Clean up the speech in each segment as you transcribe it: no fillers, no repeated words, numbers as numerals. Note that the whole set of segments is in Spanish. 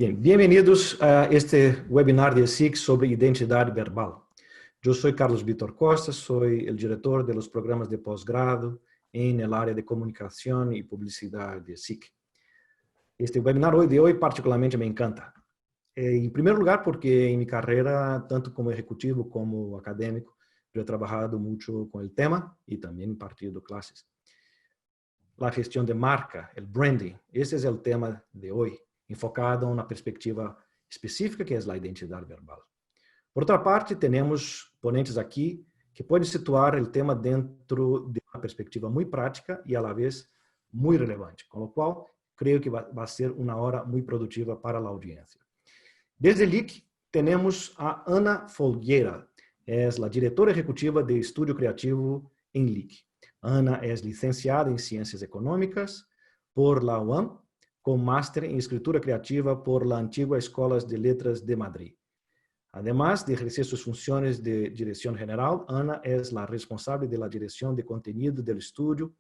Bien, bienvenidos a este webinar de SIC sobre identidad verbal. Yo soy Carlos Víctor Costa, soy el director de los programas de posgrado en el área de comunicación y publicidad de SIC. Este webinar de hoy particularmente me encanta. En primer lugar porque en mi carrera, tanto como ejecutivo como académico, yo he trabajado mucho con el tema y también impartido clases. La gestión de marca, el branding, ese es el tema de hoy, enfocado en una perspectiva específica que es la identidad verbal. Por otra parte, tenemos ponentes aquí que pueden situar el tema dentro de una perspectiva muy práctica y a la vez muy relevante, con lo cual creo que va a ser una hora muy productiva para la audiencia. Desde LIC tenemos a Ana Folgueira, es la directora ejecutiva de Estudio Creativo en LIC. Ana es licenciada en Ciencias Económicas por la UAM, con máster en Escritura Creativa por la antigua Escuela de Letras de Madrid. Además de ejercer sus funciones de dirección general, Ana es la responsable de la dirección de contenido del estudio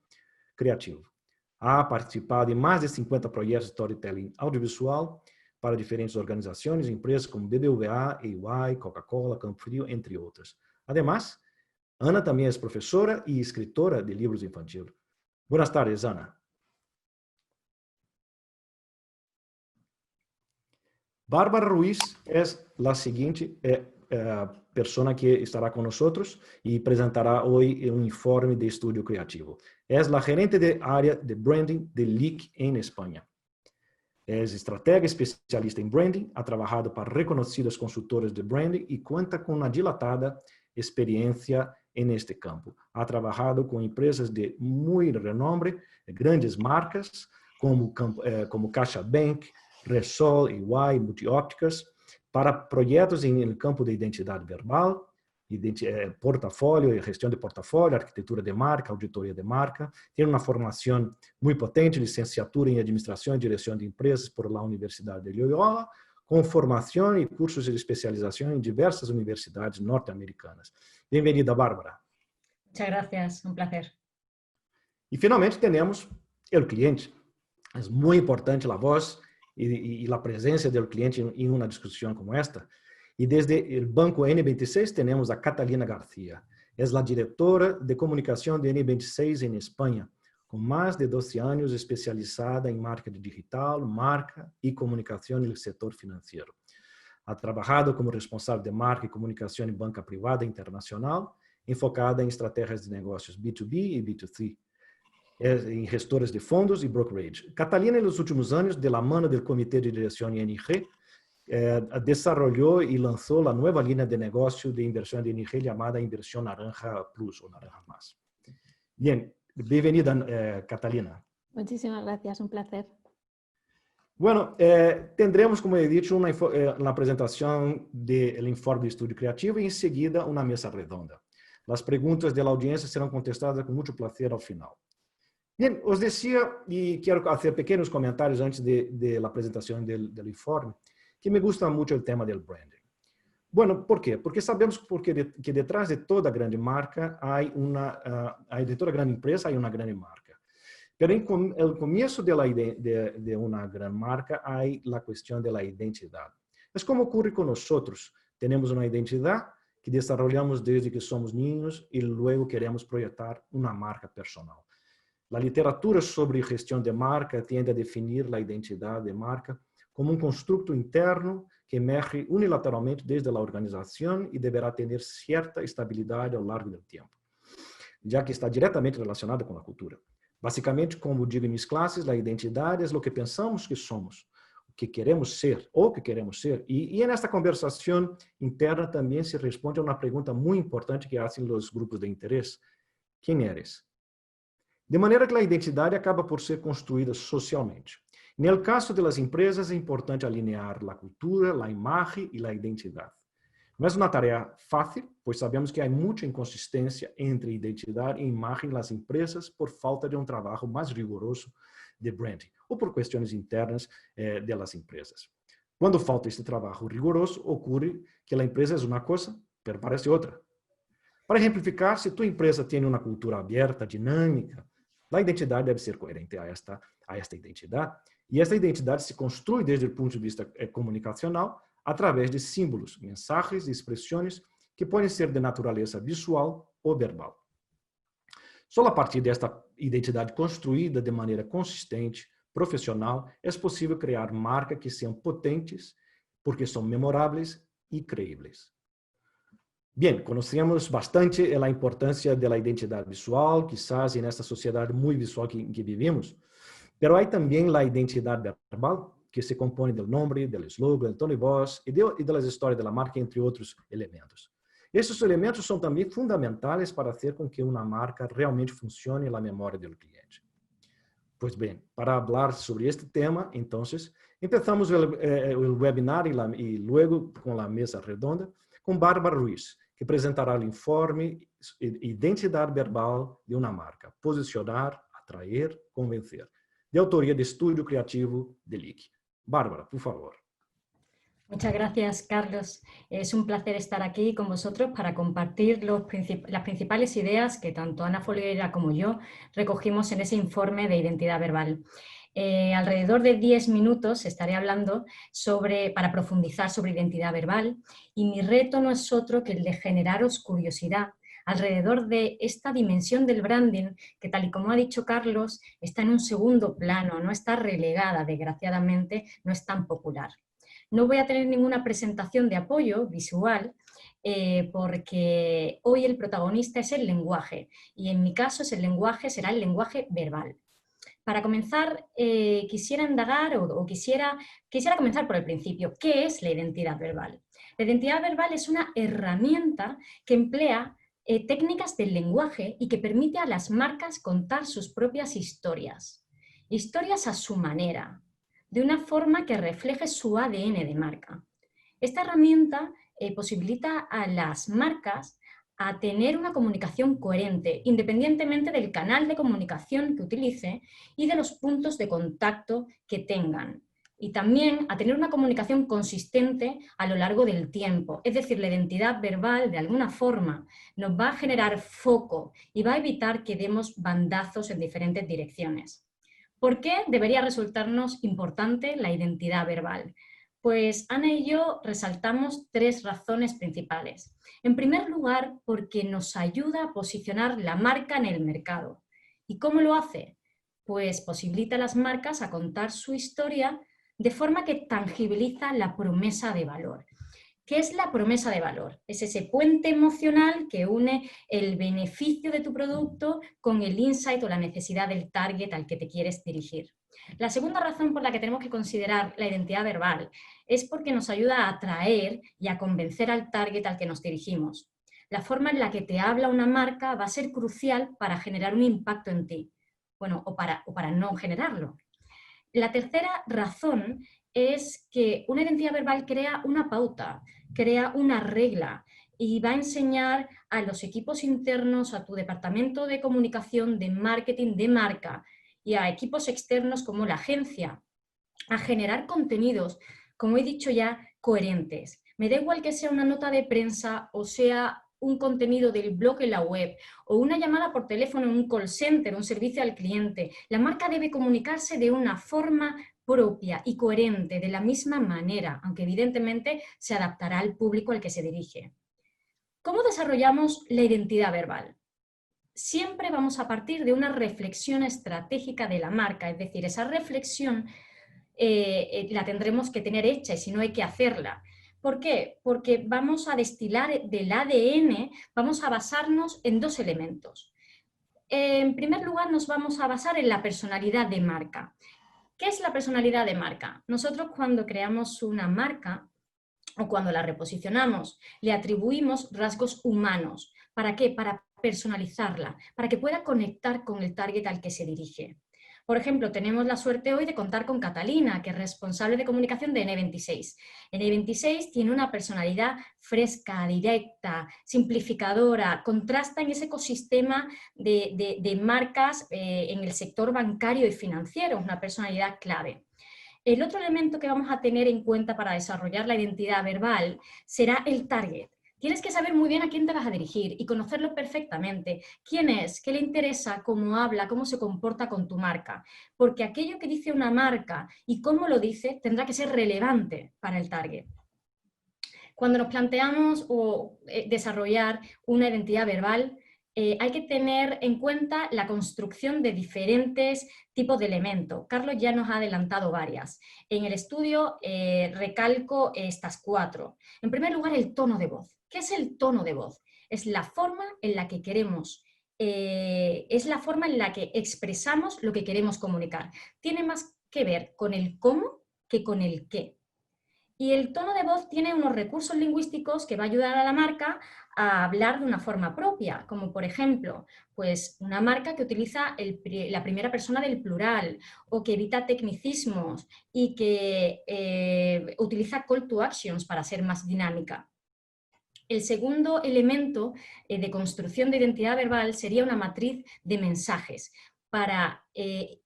creativo. Ha participado en más de 50 proyectos de storytelling audiovisual para diferentes organizaciones y empresas como BBVA, EY, Coca-Cola, Campfrio, entre otras. Además, Ana también es profesora y escritora de libros infantiles. Buenas tardes, Ana. Bárbara Ruiz es la siguiente persona que estará con nosotros y presentará hoy un informe de estudio creativo. Es la gerente de área de branding de LIC en España. Es estratega especialista en branding, ha trabajado para reconocidos consultores de branding y cuenta con una dilatada experiencia en este campo. Ha trabajado con empresas de muy renombre, grandes marcas como CaixaBank, Resol, EY, Multiópticas, para proyectos en el campo de identidad verbal, portafolio, gestión de portafolio, arquitectura de marca, auditoría de marca. Tiene una formación muy potente, licenciatura en Administración y Dirección de Empresas por la Universidad de Loyola, con formación y cursos de especialización en diversas universidades norteamericanas. Bienvenida, Bárbara. Muchas gracias, un placer. Y finalmente tenemos el cliente. Es muy importante la voz y la presencia del cliente en una discusión como esta. Y desde el Banco N26 tenemos a Catalina García. Es la directora de comunicación de N26 en España, con más de 12 años especializada en marketing digital, marca y comunicación en el sector financiero. Ha trabajado como responsable de marca y comunicación en banca privada internacional, enfocada en estrategias de negocios B2B y B2C, en gestores de fondos y brokerage. Catalina, en los últimos años, de la mano del Comité de Dirección ING, desarrolló y lanzó la nueva línea de negocio de inversión de ING llamada Inversión Naranja Plus o Naranja Más. Bien, bienvenida, Catalina. Muchísimas gracias, un placer. Bueno, tendremos, como he dicho, una presentación del informe de estudio creativo y enseguida una mesa redonda. Las preguntas de la audiencia serán contestadas con mucho placer al final. Bien, os decía, y quiero hacer pequeños comentarios antes de la presentación del informe, que me gusta mucho el tema del branding. Bueno, ¿por qué? Porque sabemos que detrás de toda grande marca de toda grande empresa hay una grande marca. Pero en el comienzo de una gran marca hay la cuestión de la identidad. Es como ocurre con nosotros. Tenemos una identidad que desarrollamos desde que somos niños y luego queremos proyectar una marca personal. La literatura sobre gestión de marca tiende a definir la identidad de marca como un constructo interno que emerge unilateralmente desde la organización y deberá tener cierta estabilidad a lo largo del tiempo, ya que está directamente relacionada con la cultura. Básicamente, como digo en mis clases, la identidad es lo que pensamos que somos, o que queremos ser. Y en esta conversación interna también se responde a una pregunta muy importante que hacen los grupos de interés. ¿Quién eres? De maneira que a identidade acaba por ser construída socialmente. No caso das empresas, é importante alinhar a cultura, a imagem e a identidade. Não é uma tarefa fácil, pois sabemos que há muita inconsistência entre identidade e imagem nas empresas por falta de trabalho mais rigoroso de branding ou por questões internas das empresas. Quando falta este trabalho rigoroso, ocorre que a empresa é uma coisa, mas parece outra. Para exemplificar, se tua empresa tem uma cultura aberta, dinâmica, a identidade deve ser coerente a esta identidade E esta identidade se constrói desde o ponto de vista comunicacional através de símbolos, mensagens e expressões que podem ser de natureza visual ou verbal. Só a partir desta identidade construída de maneira consistente, profissional, é possível criar marcas que sejam potentes, porque são memoráveis e creíveis. Bem, conhecemos bastante a importância da identidade visual, quizás nesta sociedade muito visual que vivimos, mas há também a identidade verbal, que se compõe do nome, do slogan, do tom de voz e das histórias da marca, entre outros elementos. Esses elementos são também fundamentais para fazer com que uma marca realmente funcione na memória do cliente. Pois bem, para falar sobre este tema, então, começamos o webinar e logo com a mesa redonda com Bárbara Ruiz, que apresentará o informe Identidade Verbal de uma Marca, Posicionar, Atrair, Convencer, de autoria de Estúdio Criativo de LIC. Bárbara, por favor. Muchas gracias, Carlos. Es un placer estar aquí con vosotros para compartir las principales ideas que tanto Ana Folgueira como yo recogimos en ese informe de identidad verbal. Alrededor de 10 minutos estaré hablando para profundizar sobre identidad verbal, y mi reto no es otro que el de generaros curiosidad alrededor de esta dimensión del branding que, tal y como ha dicho Carlos, está en un segundo plano, no está relegada, desgraciadamente, no es tan popular. No voy a tener ninguna presentación de apoyo visual porque hoy el protagonista es el lenguaje, y en mi caso será el lenguaje verbal. Para comenzar, quisiera indagar o quisiera comenzar por el principio. ¿Qué es la identidad verbal? La identidad verbal es una herramienta que emplea técnicas del lenguaje y que permite a las marcas contar sus propias historias. Historias a su manera, de una forma que refleje su ADN de marca. Esta herramienta posibilita a las marcas a tener una comunicación coherente, independientemente del canal de comunicación que utilice y de los puntos de contacto que tengan. Y también a tener una comunicación consistente a lo largo del tiempo. Es decir, la identidad verbal, de alguna forma, nos va a generar foco y va a evitar que demos bandazos en diferentes direcciones. ¿Por qué debería resultarnos importante la identidad verbal? Pues Ana y yo resaltamos 3 razones principales. En primer lugar, porque nos ayuda a posicionar la marca en el mercado. ¿Y cómo lo hace? Pues posibilita a las marcas a contar su historia de forma que tangibiliza la promesa de valor. ¿Qué es la promesa de valor? Es ese puente emocional que une el beneficio de tu producto con el insight o la necesidad del target al que te quieres dirigir. La segunda razón por la que tenemos que considerar la identidad verbal es porque nos ayuda a atraer y a convencer al target al que nos dirigimos. La forma en la que te habla una marca va a ser crucial para generar un impacto en ti, bueno, o para no generarlo. La tercera razón es que una identidad verbal crea una pauta, crea una regla y va a enseñar a los equipos internos, a tu departamento de comunicación, de marketing, de marca y a equipos externos como la agencia a generar contenidos, como he dicho ya, coherentes. Me da igual que sea una nota de prensa o sea un contenido del blog en la web o una llamada por teléfono en un call center, un servicio al cliente. La marca debe comunicarse de una forma propia y coherente, de la misma manera, aunque evidentemente se adaptará al público al que se dirige. ¿Cómo desarrollamos la identidad verbal? Siempre vamos a partir de una reflexión estratégica de la marca, es decir, esa reflexión la tendremos que tener hecha y si no hay que hacerla. ¿Por qué? Porque vamos a destilar del ADN, vamos a basarnos en 2 elementos. En primer lugar, nos vamos a basar en la personalidad de marca. ¿Qué es la personalidad de marca? Nosotros cuando creamos una marca o cuando la reposicionamos, le atribuimos rasgos humanos. ¿Para qué? Para personalizarla, para que pueda conectar con el target al que se dirige. Por ejemplo, tenemos la suerte hoy de contar con Catalina, que es responsable de comunicación de N26. N26 tiene una personalidad fresca, directa, simplificadora, contrasta en ese ecosistema de marcas en el sector bancario y financiero, es una personalidad clave. El otro elemento que vamos a tener en cuenta para desarrollar la identidad verbal será el target. Tienes que saber muy bien a quién te vas a dirigir y conocerlo perfectamente. ¿Quién es? ¿Qué le interesa? ¿Cómo habla? ¿Cómo se comporta con tu marca? Porque aquello que dice una marca y cómo lo dice tendrá que ser relevante para el target. Cuando nos planteamos desarrollar una identidad verbal, hay que tener en cuenta la construcción de diferentes tipos de elementos. Carlos ya nos ha adelantado varias. En el estudio recalco estas 4. En primer lugar, el tono de voz. ¿Qué es el tono de voz? Es la forma en la que queremos, es la forma en la que expresamos lo que queremos comunicar. Tiene más que ver con el cómo que con el qué. Y el tono de voz tiene unos recursos lingüísticos que va a ayudar a la marca a hablar de una forma propia, como por ejemplo, pues una marca que utiliza la primera persona del plural o que evita tecnicismos y que utiliza call to actions para ser más dinámica. El segundo elemento de construcción de identidad verbal sería una matriz de mensajes para que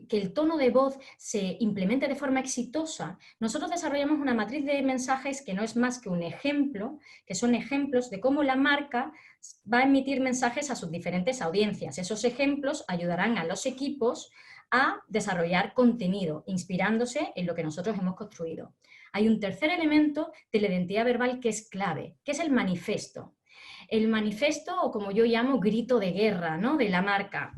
el tono de voz se implemente de forma exitosa. Nosotros desarrollamos una matriz de mensajes que no es más que un ejemplo, que son ejemplos de cómo la marca va a emitir mensajes a sus diferentes audiencias. Esos ejemplos ayudarán a los equipos a desarrollar contenido, inspirándose en lo que nosotros hemos construido. Hay un tercer elemento de la identidad verbal que es clave, que es el manifiesto. El manifiesto, o como yo llamo, grito de guerra, ¿no?, de la marca.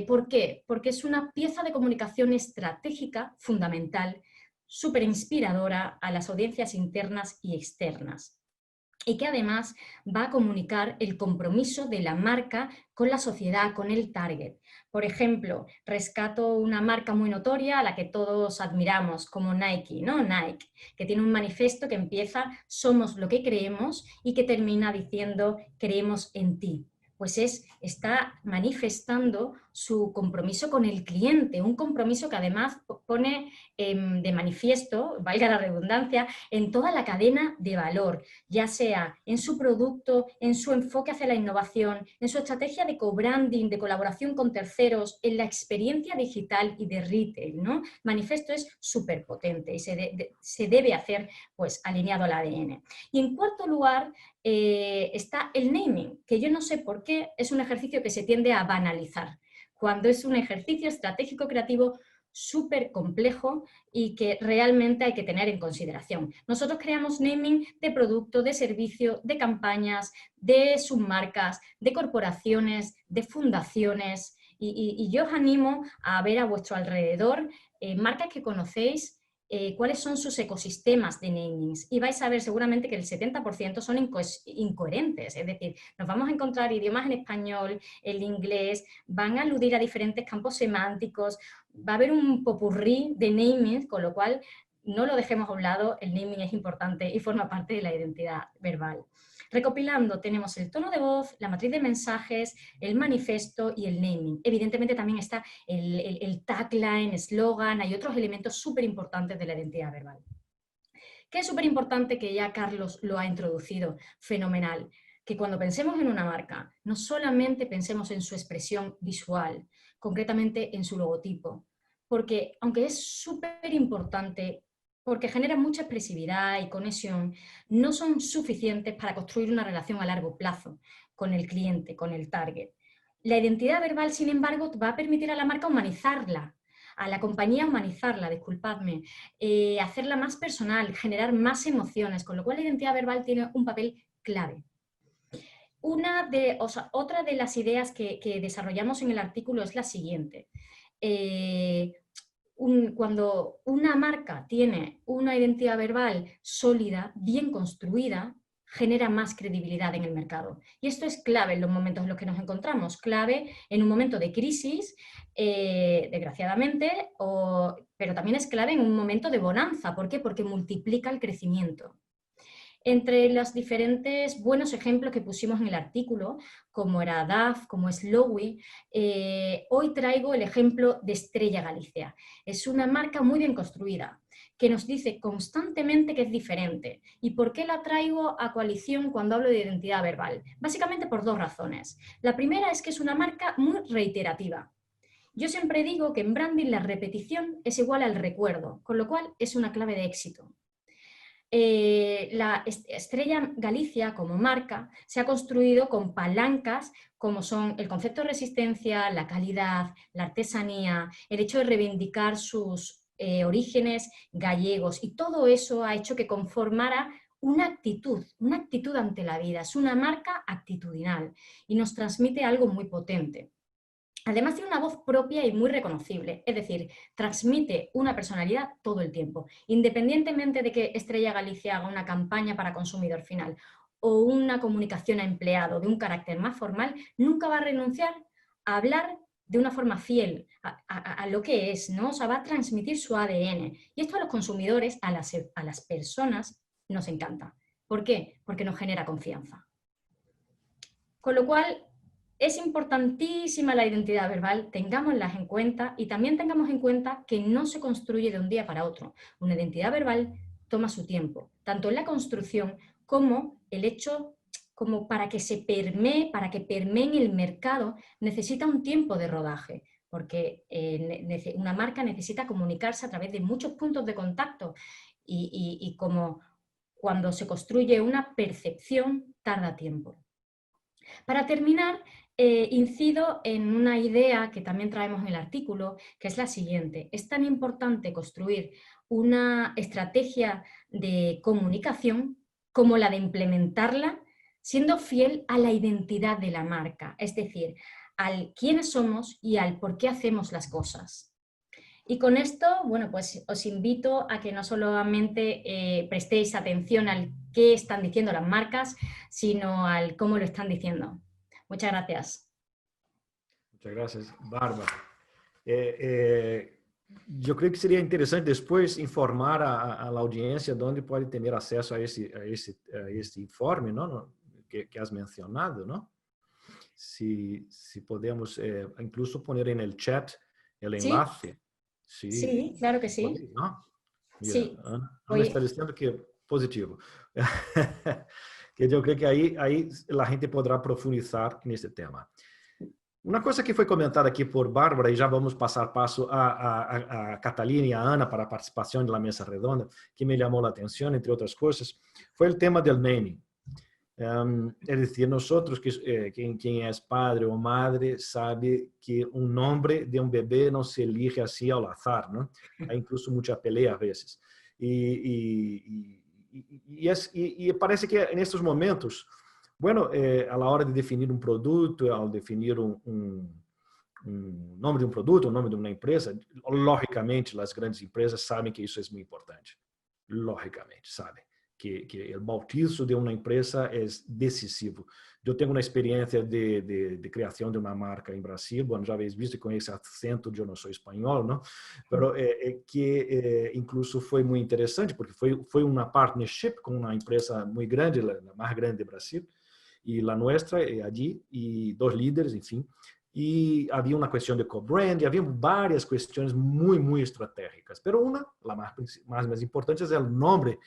¿Por qué? Porque es una pieza de comunicación estratégica fundamental, súper inspiradora a las audiencias internas y externas, y que además va a comunicar el compromiso de la marca con la sociedad, con el target. Por ejemplo, rescato una marca muy notoria a la que todos admiramos, como Nike, ¿no? Nike, que tiene un manifiesto que empieza "somos lo que creemos" y que termina diciendo "creemos en ti". Pues está manifestando su compromiso con el cliente, un compromiso que además pone de manifiesto, valga la redundancia, en toda la cadena de valor, ya sea en su producto, en su enfoque hacia la innovación, en su estrategia de co-branding, de colaboración con terceros, en la experiencia digital y de retail, ¿no? Manifiesto es súper potente y se debe hacer pues alineado al ADN. Y en cuarto lugar, está el naming, que yo no sé por qué es un ejercicio que se tiende a banalizar, cuando es un ejercicio estratégico creativo súper complejo y que realmente hay que tener en consideración. Nosotros creamos naming de producto, de servicio, de campañas, de submarcas, de corporaciones, de fundaciones, y yo os animo a ver a vuestro alrededor marcas que conocéis, cuáles son sus ecosistemas de namings, y vais a ver seguramente que el 70% son incoherentes, es decir, nos vamos a encontrar idiomas en español, el inglés, van a aludir a diferentes campos semánticos, va a haber un popurrí de naming, con lo cual no lo dejemos a un lado, el naming es importante y forma parte de la identidad verbal. Recopilando, tenemos el tono de voz, la matriz de mensajes, el manifiesto y el naming. Evidentemente también está el tagline, eslogan, hay otros elementos súper importantes de la identidad verbal. Que es súper importante, que ya Carlos lo ha introducido, fenomenal, que cuando pensemos en una marca, no solamente pensemos en su expresión visual, concretamente en su logotipo, porque aunque es súper importante, porque genera mucha expresividad y conexión, no son suficientes para construir una relación a largo plazo con el cliente, con el target. La identidad verbal, sin embargo, va a permitir a la marca humanizarla, a la compañía humanizarla, disculpadme, hacerla más personal, generar más emociones, con lo cual la identidad verbal tiene un papel clave. Otra de las ideas que desarrollamos en el artículo es la siguiente. Cuando una marca tiene una identidad verbal sólida, bien construida, genera más credibilidad en el mercado. Y esto es clave en los momentos en los que nos encontramos, clave en un momento de crisis, desgraciadamente, pero también es clave en un momento de bonanza. ¿Por qué? Porque multiplica el crecimiento. Entre los diferentes buenos ejemplos que pusimos en el artículo, como era DAF, como es Lowy, hoy traigo el ejemplo de Estrella Galicia. Es una marca muy bien construida, que nos dice constantemente que es diferente. ¿Y por qué la traigo a coalición cuando hablo de identidad verbal? Básicamente por 2 razones. La primera es que es una marca muy reiterativa. Yo siempre digo que en branding la repetición es igual al recuerdo, con lo cual es una clave de éxito. la Estrella Galicia como marca se ha construido con palancas como son el concepto de resistencia, la calidad, la artesanía, el hecho de reivindicar sus orígenes gallegos, y todo eso ha hecho que conformara una actitud ante la vida. Es una marca actitudinal y nos transmite algo muy potente. Además tiene una voz propia y muy reconocible, es decir, transmite una personalidad todo el tiempo, independientemente de que Estrella Galicia haga una campaña para consumidor final o una comunicación a empleado de un carácter más formal, nunca va a renunciar a hablar de una forma fiel a lo que es, ¿no? O sea, va a transmitir su ADN. Y esto a los consumidores, a las personas, nos encanta. ¿Por qué? Porque nos genera confianza. Con lo cual, es importantísima la identidad verbal, tengámoslas en cuenta, y también tengamos en cuenta que no se construye de un día para otro. Una identidad verbal toma su tiempo, tanto en la construcción como el hecho, como para que permee en el mercado, necesita un tiempo de rodaje, porque una marca necesita comunicarse a través de muchos puntos de contacto y como cuando se construye una percepción tarda tiempo. Para terminar, incido en una idea que también traemos en el artículo, que es la siguiente. Es tan importante construir una estrategia de comunicación como la de implementarla siendo fiel a la identidad de la marca, es decir, al quiénes somos y al por qué hacemos las cosas. Y con esto, bueno, pues os invito a que no solamente prestéis atención al qué están diciendo las marcas, sino al cómo lo están diciendo. Muchas gracias. Muchas gracias, Bárbara. Yo creo que sería interesante después informar a la audiencia dónde puede tener acceso a este informe, ¿no? Que has mencionado, ¿no? Si podemos incluso poner en el chat el enlace. Sí, sí, claro que sí. ¿No? Mira, Sí. Ana está diciendo que positivo. Que yo creo que ahí la gente podrá profundizar en este tema. Una cosa que foi comentada aqui por Bárbara, e já vamos passar passo a Catalina e a Ana para a participação na mesa redonda, que me chamou a atenção, entre outras coisas, foi o tema do naming. É decir, nós, quem é padre ou madre, sabe que um nome de um bebê não se elige assim ao azar, não? Há incluso muita pelea a vezes. E parece que nesses momentos, bueno, a la hora de definir um produto, ao definir um nome de um produto, um nome de uma empresa, logicamente, as grandes empresas sabem que isso é muito importante. Logicamente, sabem que o bautizo de uma empresa é decisivo. Eu tenho uma experiência de criação de uma marca em Brasil, bueno, já habéis visto com esse acento, eu não sou espanhol, não? Pero que incluso foi muito interessante, porque foi uma partnership com uma empresa muito grande, a mais grande do Brasil, e a nossa allí, e dois líderes, enfim, e havia uma questão de co-brand, havia várias questões muito, muito estratégicas, pero uma, a mais importante, é o nome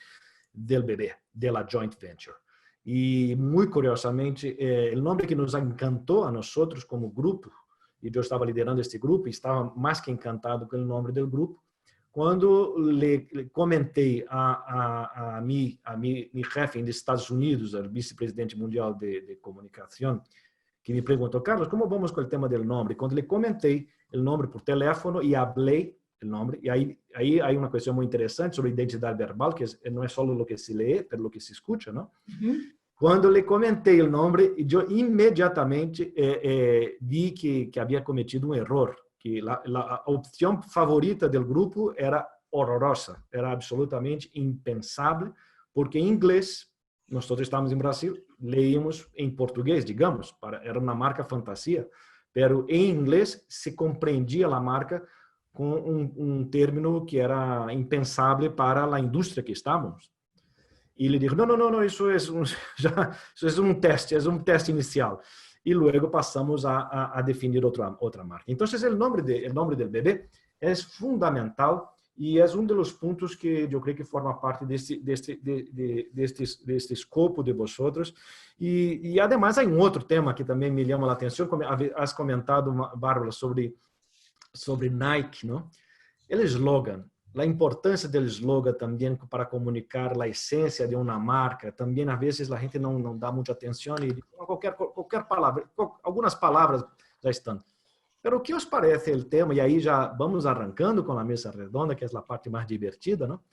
del bebê, da joint venture. E, muito curiosamente, o nome que nos encantou a nós como grupo, e eu estava liderando este grupo, e estava mais que encantado com o nome do grupo, quando le comentei a minha chefe nos Estados Unidos, o vice-presidente mundial de comunicação, que me perguntou, Carlos, como vamos com o tema do nome? Quando le comentei o nome por telefone e falei o nome, e aí há uma questão muito interessante sobre identidade verbal, que não é só o que se lê, mas o que se escuta, não? Quando le comentei o nome, eu imediatamente vi que havia cometido um erro, que a opção favorita do grupo era horrorosa, era absolutamente impensável, porque em inglês, nós todos estávamos em Brasil, leíamos em português, digamos, era uma marca fantasia, mas em inglês se compreendia a marca com um término que era impensável para a indústria que estávamos. E ele disse, não, isso é um teste inicial. E logo passamos a definir outra marca. Então, o nome do bebê é fundamental e é um dos pontos que eu creio que forma parte deste escopo de vosotros. E además, há outro tema que também me chama a atenção, como has comentado, Bárbara, sobre Nike, não? O slogan, la importancia del eslogan también para comunicar la esencia de una marca. También a veces la gente no da mucha atención y cualquier palabra, algunas palabras ya están. Pero ¿qué os parece el tema? Y ahí ya vamos arrancando con la mesa redonda, que es la parte más divertida, ¿no?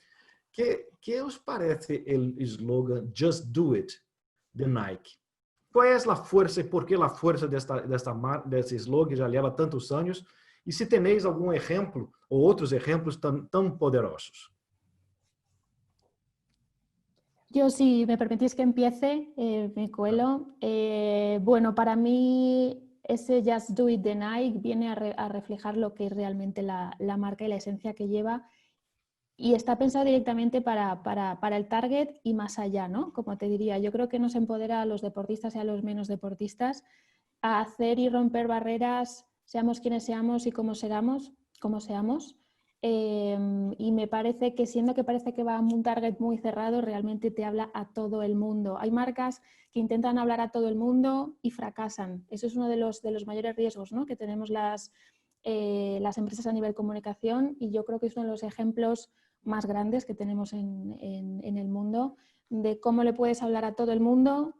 ¿Qué os parece el eslogan Just Do It de Nike? ¿Cuál es la fuerza y por qué la fuerza de ese eslogan ya lleva tantos años? Y si tenéis algún ejemplo o otros ejemplos tan poderosos. Yo, si me permitís que empiece, me cuelo. Bueno, para mí ese Just Do It de Nike viene a reflejar lo que es realmente la marca y la esencia que lleva, y está pensado directamente para el target y más allá, ¿no? Como te diría, yo creo que nos empodera a los deportistas y a los menos deportistas a hacer y romper barreras, seamos quienes seamos y como seamos. Y me parece que, siendo que parece que va a un target muy cerrado, realmente te habla a todo el mundo. Hay marcas que intentan hablar a todo el mundo y fracasan. Eso es uno de los mayores riesgos, ¿no?, que tenemos las empresas a nivel comunicación, y yo creo que es uno de los ejemplos más grandes que tenemos en el mundo, de cómo le puedes hablar a todo el mundo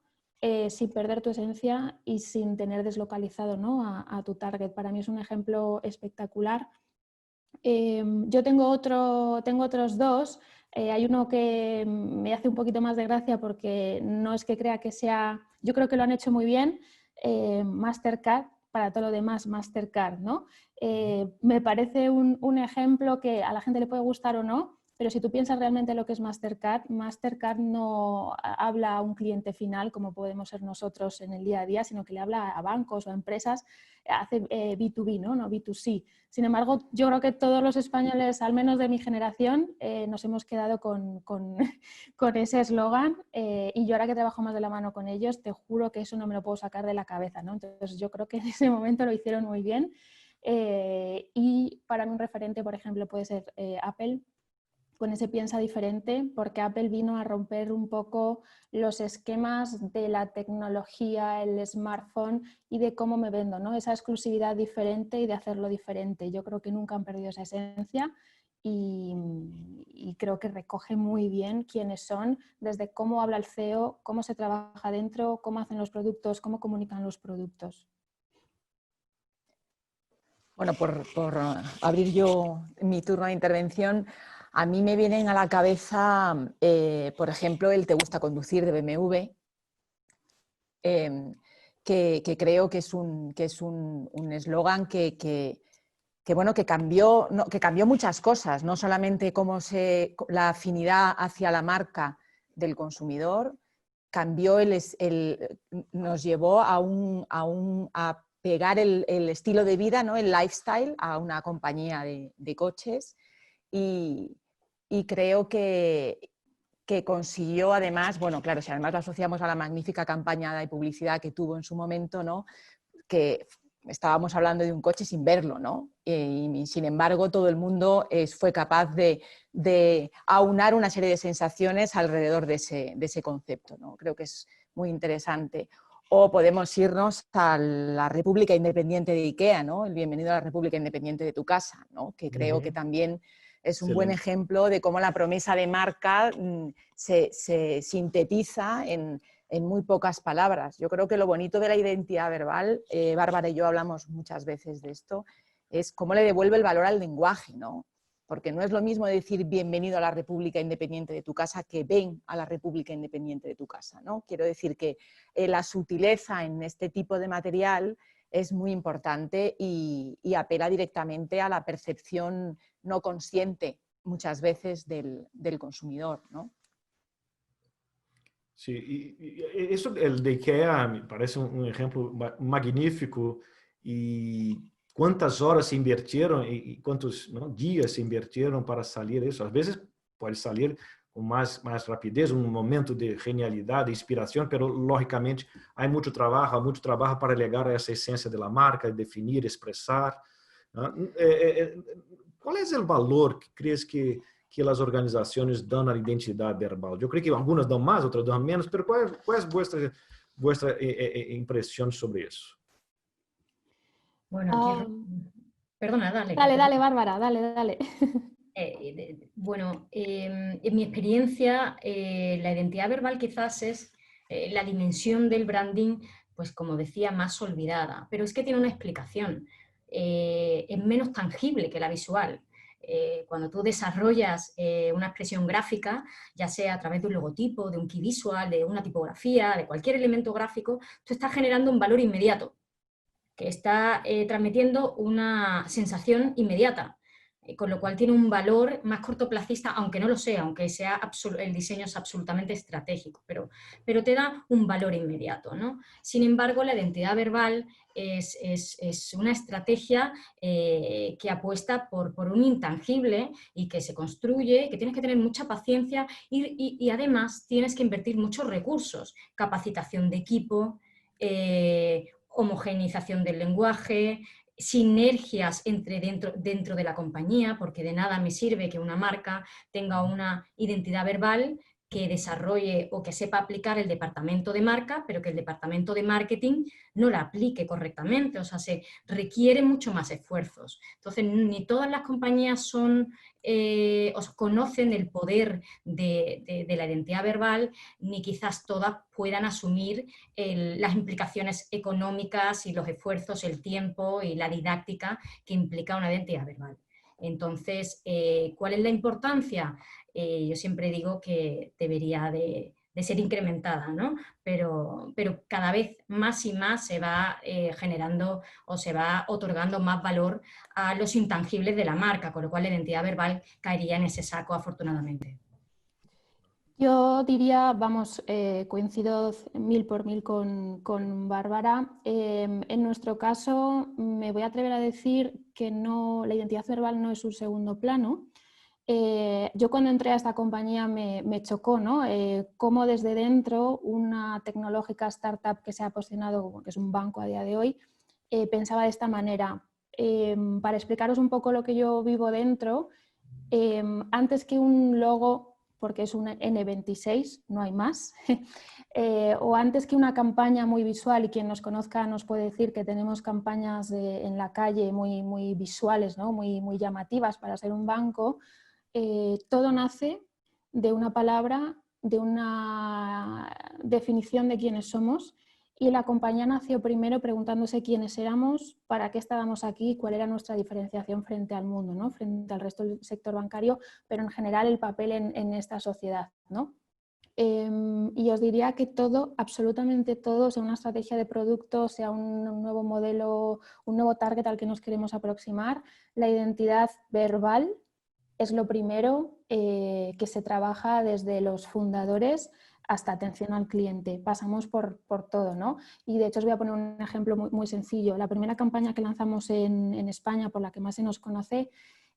sin perder tu esencia y sin tener deslocalizado, ¿no?, a tu target. Para mí es un ejemplo espectacular. Yo tengo otros dos. Hay uno que me hace un poquito más de gracia porque no es que crea que sea... Yo creo que lo han hecho muy bien. Mastercard, para todo lo demás, Mastercard, ¿no? Me parece un ejemplo que a la gente le puede gustar o no, pero si tú piensas realmente lo que es Mastercard, Mastercard no habla a un cliente final como podemos ser nosotros en el día a día, sino que le habla a bancos o a empresas, hace B2B, no B2C. Sin embargo, yo creo que todos los españoles, al menos de mi generación, nos hemos quedado con ese eslogan, y yo ahora que trabajo más de la mano con ellos, te juro que eso no me lo puedo sacar de la cabeza, ¿no? Entonces yo creo que en ese momento lo hicieron muy bien, y para mí un referente, por ejemplo, puede ser Apple, con ese piensa diferente, porque Apple vino a romper un poco los esquemas de la tecnología, el smartphone y de cómo me vendo, ¿no? Esa exclusividad diferente y de hacerlo diferente. Yo creo que nunca han perdido esa esencia y creo que recoge muy bien quiénes son, desde cómo habla el CEO, cómo se trabaja dentro, cómo hacen los productos, cómo comunican los productos. Bueno, por abrir yo mi turno de intervención, a mí me vienen a la cabeza, por ejemplo, el Te gusta conducir de BMW, que creo que es un eslogan que cambió muchas cosas, no solamente la afinidad hacia la marca del consumidor, nos llevó a pegar el estilo de vida, ¿no?, el lifestyle, a una compañía de coches, y creo que consiguió, además, bueno, claro, si además lo asociamos a la magnífica campaña de publicidad que tuvo en su momento, ¿no?, que estábamos hablando de un coche sin verlo, ¿no? Y sin embargo todo el mundo fue capaz de aunar una serie de sensaciones alrededor de ese concepto, ¿no? Creo que es muy interesante. O podemos irnos a la República Independiente de IKEA, ¿no? El bienvenido a la República Independiente de tu casa, ¿no? Que creo que también es un buen ejemplo de cómo la promesa de marca se sintetiza en muy pocas palabras. Yo creo que lo bonito de la identidad verbal, Bárbara y yo hablamos muchas veces de esto, es cómo le devuelve el valor al lenguaje, ¿no? Porque no es lo mismo decir bienvenido a la República Independiente de tu casa que ven a la República Independiente de tu casa, ¿no? Quiero decir que la sutileza en este tipo de material es muy importante y apela directamente a la percepción no consciente muchas veces del consumidor, ¿no? Sí, eso, el de IKEA me parece un ejemplo magnífico, y cuántas horas se invirtieron y cuántos, ¿no?, días se invirtieron para salir eso. A veces puede salir con más rapidez, un momento de genialidad, de inspiración, pero lógicamente hay mucho trabajo para llegar a esa esencia de la marca, definir, expresar, ¿no? ¿Cuál es el valor que crees que las organizaciones dan a la identidad verbal? Yo creo que algunas dan más, otras dan menos, pero ¿cuál es vuestra impresión sobre eso? Bueno, aquí... Perdona, dale. Dale, Bárbara, dale. Bueno, en mi experiencia, la identidad verbal quizás es la dimensión del branding, pues como decía, más olvidada, pero es que tiene una explicación. Es menos tangible que la visual. Cuando tú desarrollas una expresión gráfica, ya sea a través de un logotipo, de un key visual, de una tipografía, de cualquier elemento gráfico, tú estás generando un valor inmediato, que está transmitiendo una sensación inmediata, con lo cual tiene un valor más cortoplacista, aunque no lo sea, aunque el diseño es absolutamente estratégico, pero te da un valor inmediato, ¿no? Sin embargo, la identidad verbal es una estrategia que apuesta por un intangible y que se construye, que tienes que tener mucha paciencia y además tienes que invertir muchos recursos, capacitación de equipo, homogeneización del lenguaje, sinergias dentro de la compañía, porque de nada me sirve que una marca tenga una identidad verbal que desarrolle o que sepa aplicar el departamento de marca, pero que el departamento de marketing no la aplique correctamente. O sea, se requiere mucho más esfuerzos. Entonces, ni todas las compañías conocen el poder de la identidad verbal, ni quizás todas puedan asumir las implicaciones económicas y los esfuerzos, el tiempo y la didáctica que implica una identidad verbal. Entonces, ¿cuál es la importancia? Yo siempre digo que debería de ser incrementada, ¿no? Pero cada vez más y más se va generando o se va otorgando más valor a los intangibles de la marca, con lo cual la identidad verbal caería en ese saco, afortunadamente. Yo diría, vamos, coincido 1000 por 1000 con Bárbara. En nuestro caso, me voy a atrever a decir que no, la identidad verbal no es un segundo plano. Yo cuando entré a esta compañía me chocó, ¿no? Cómo desde dentro una tecnológica startup que se ha posicionado, que es un banco a día de hoy, pensaba de esta manera. Para explicaros un poco lo que yo vivo dentro, antes que un logo, porque es un N26, no hay más, o antes que una campaña muy visual, y quien nos conozca nos puede decir que tenemos campañas en la calle muy, muy visuales, ¿no? Muy, muy llamativas para ser un banco, todo nace de una palabra, de una definición de quiénes somos, y la compañía nació primero preguntándose quiénes éramos, para qué estábamos aquí, cuál era nuestra diferenciación frente al mundo, ¿no? Frente al resto del sector bancario, pero en general el papel en esta sociedad, ¿no? Y os diría que todo, absolutamente todo, sea una estrategia de producto, sea un nuevo modelo, un nuevo target al que nos queremos aproximar, la identidad verbal es lo primero que se trabaja desde los fundadores hasta atención al cliente. Pasamos por todo, ¿no? Y de hecho os voy a poner un ejemplo muy, muy sencillo. La primera campaña que lanzamos en España, por la que más se nos conoce,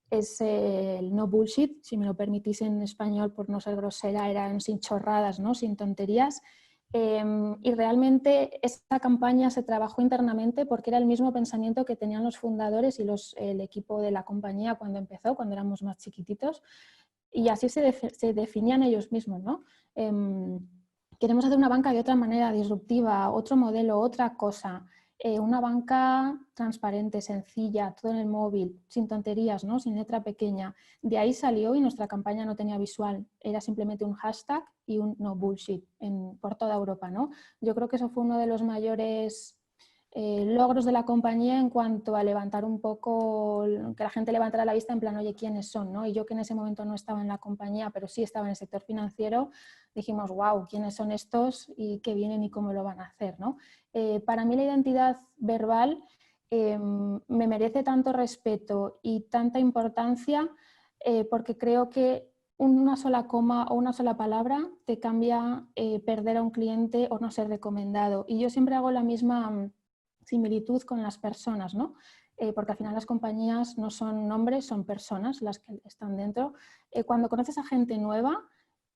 es el no bullshit, si me lo permitís en español por no ser grosera, eran sin chorradas, ¿no? Sin tonterías. Y realmente esta campaña se trabajó internamente porque era el mismo pensamiento que tenían los fundadores y el equipo de la compañía cuando empezó, cuando éramos más chiquititos, y así se definían ellos mismos, ¿no? Queremos hacer una banca de otra manera, disruptiva, otro modelo, otra cosa. Una banca transparente, sencilla, todo en el móvil, sin tonterías, ¿no? Sin letra pequeña. De ahí salió, y nuestra campaña no tenía visual, era simplemente un hashtag y un no bullshit por toda Europa, ¿no? Yo creo que eso fue uno de los mayores logros de la compañía en cuanto a levantar un poco, que la gente levantara la vista en plan, oye, ¿quiénes son? ¿No? Y yo que en ese momento no estaba en la compañía, pero sí estaba en el sector financiero, dijimos, wow, ¿quiénes son estos y qué vienen y cómo lo van a hacer? ¿No? Para mí la identidad verbal me merece tanto respeto y tanta importancia porque creo que una sola coma o una sola palabra te cambia perder a un cliente o no ser recomendado. Y yo siempre hago la misma similitud con las personas, ¿no? Porque al final las compañías no son nombres, son personas las que están dentro. Cuando conoces a gente nueva,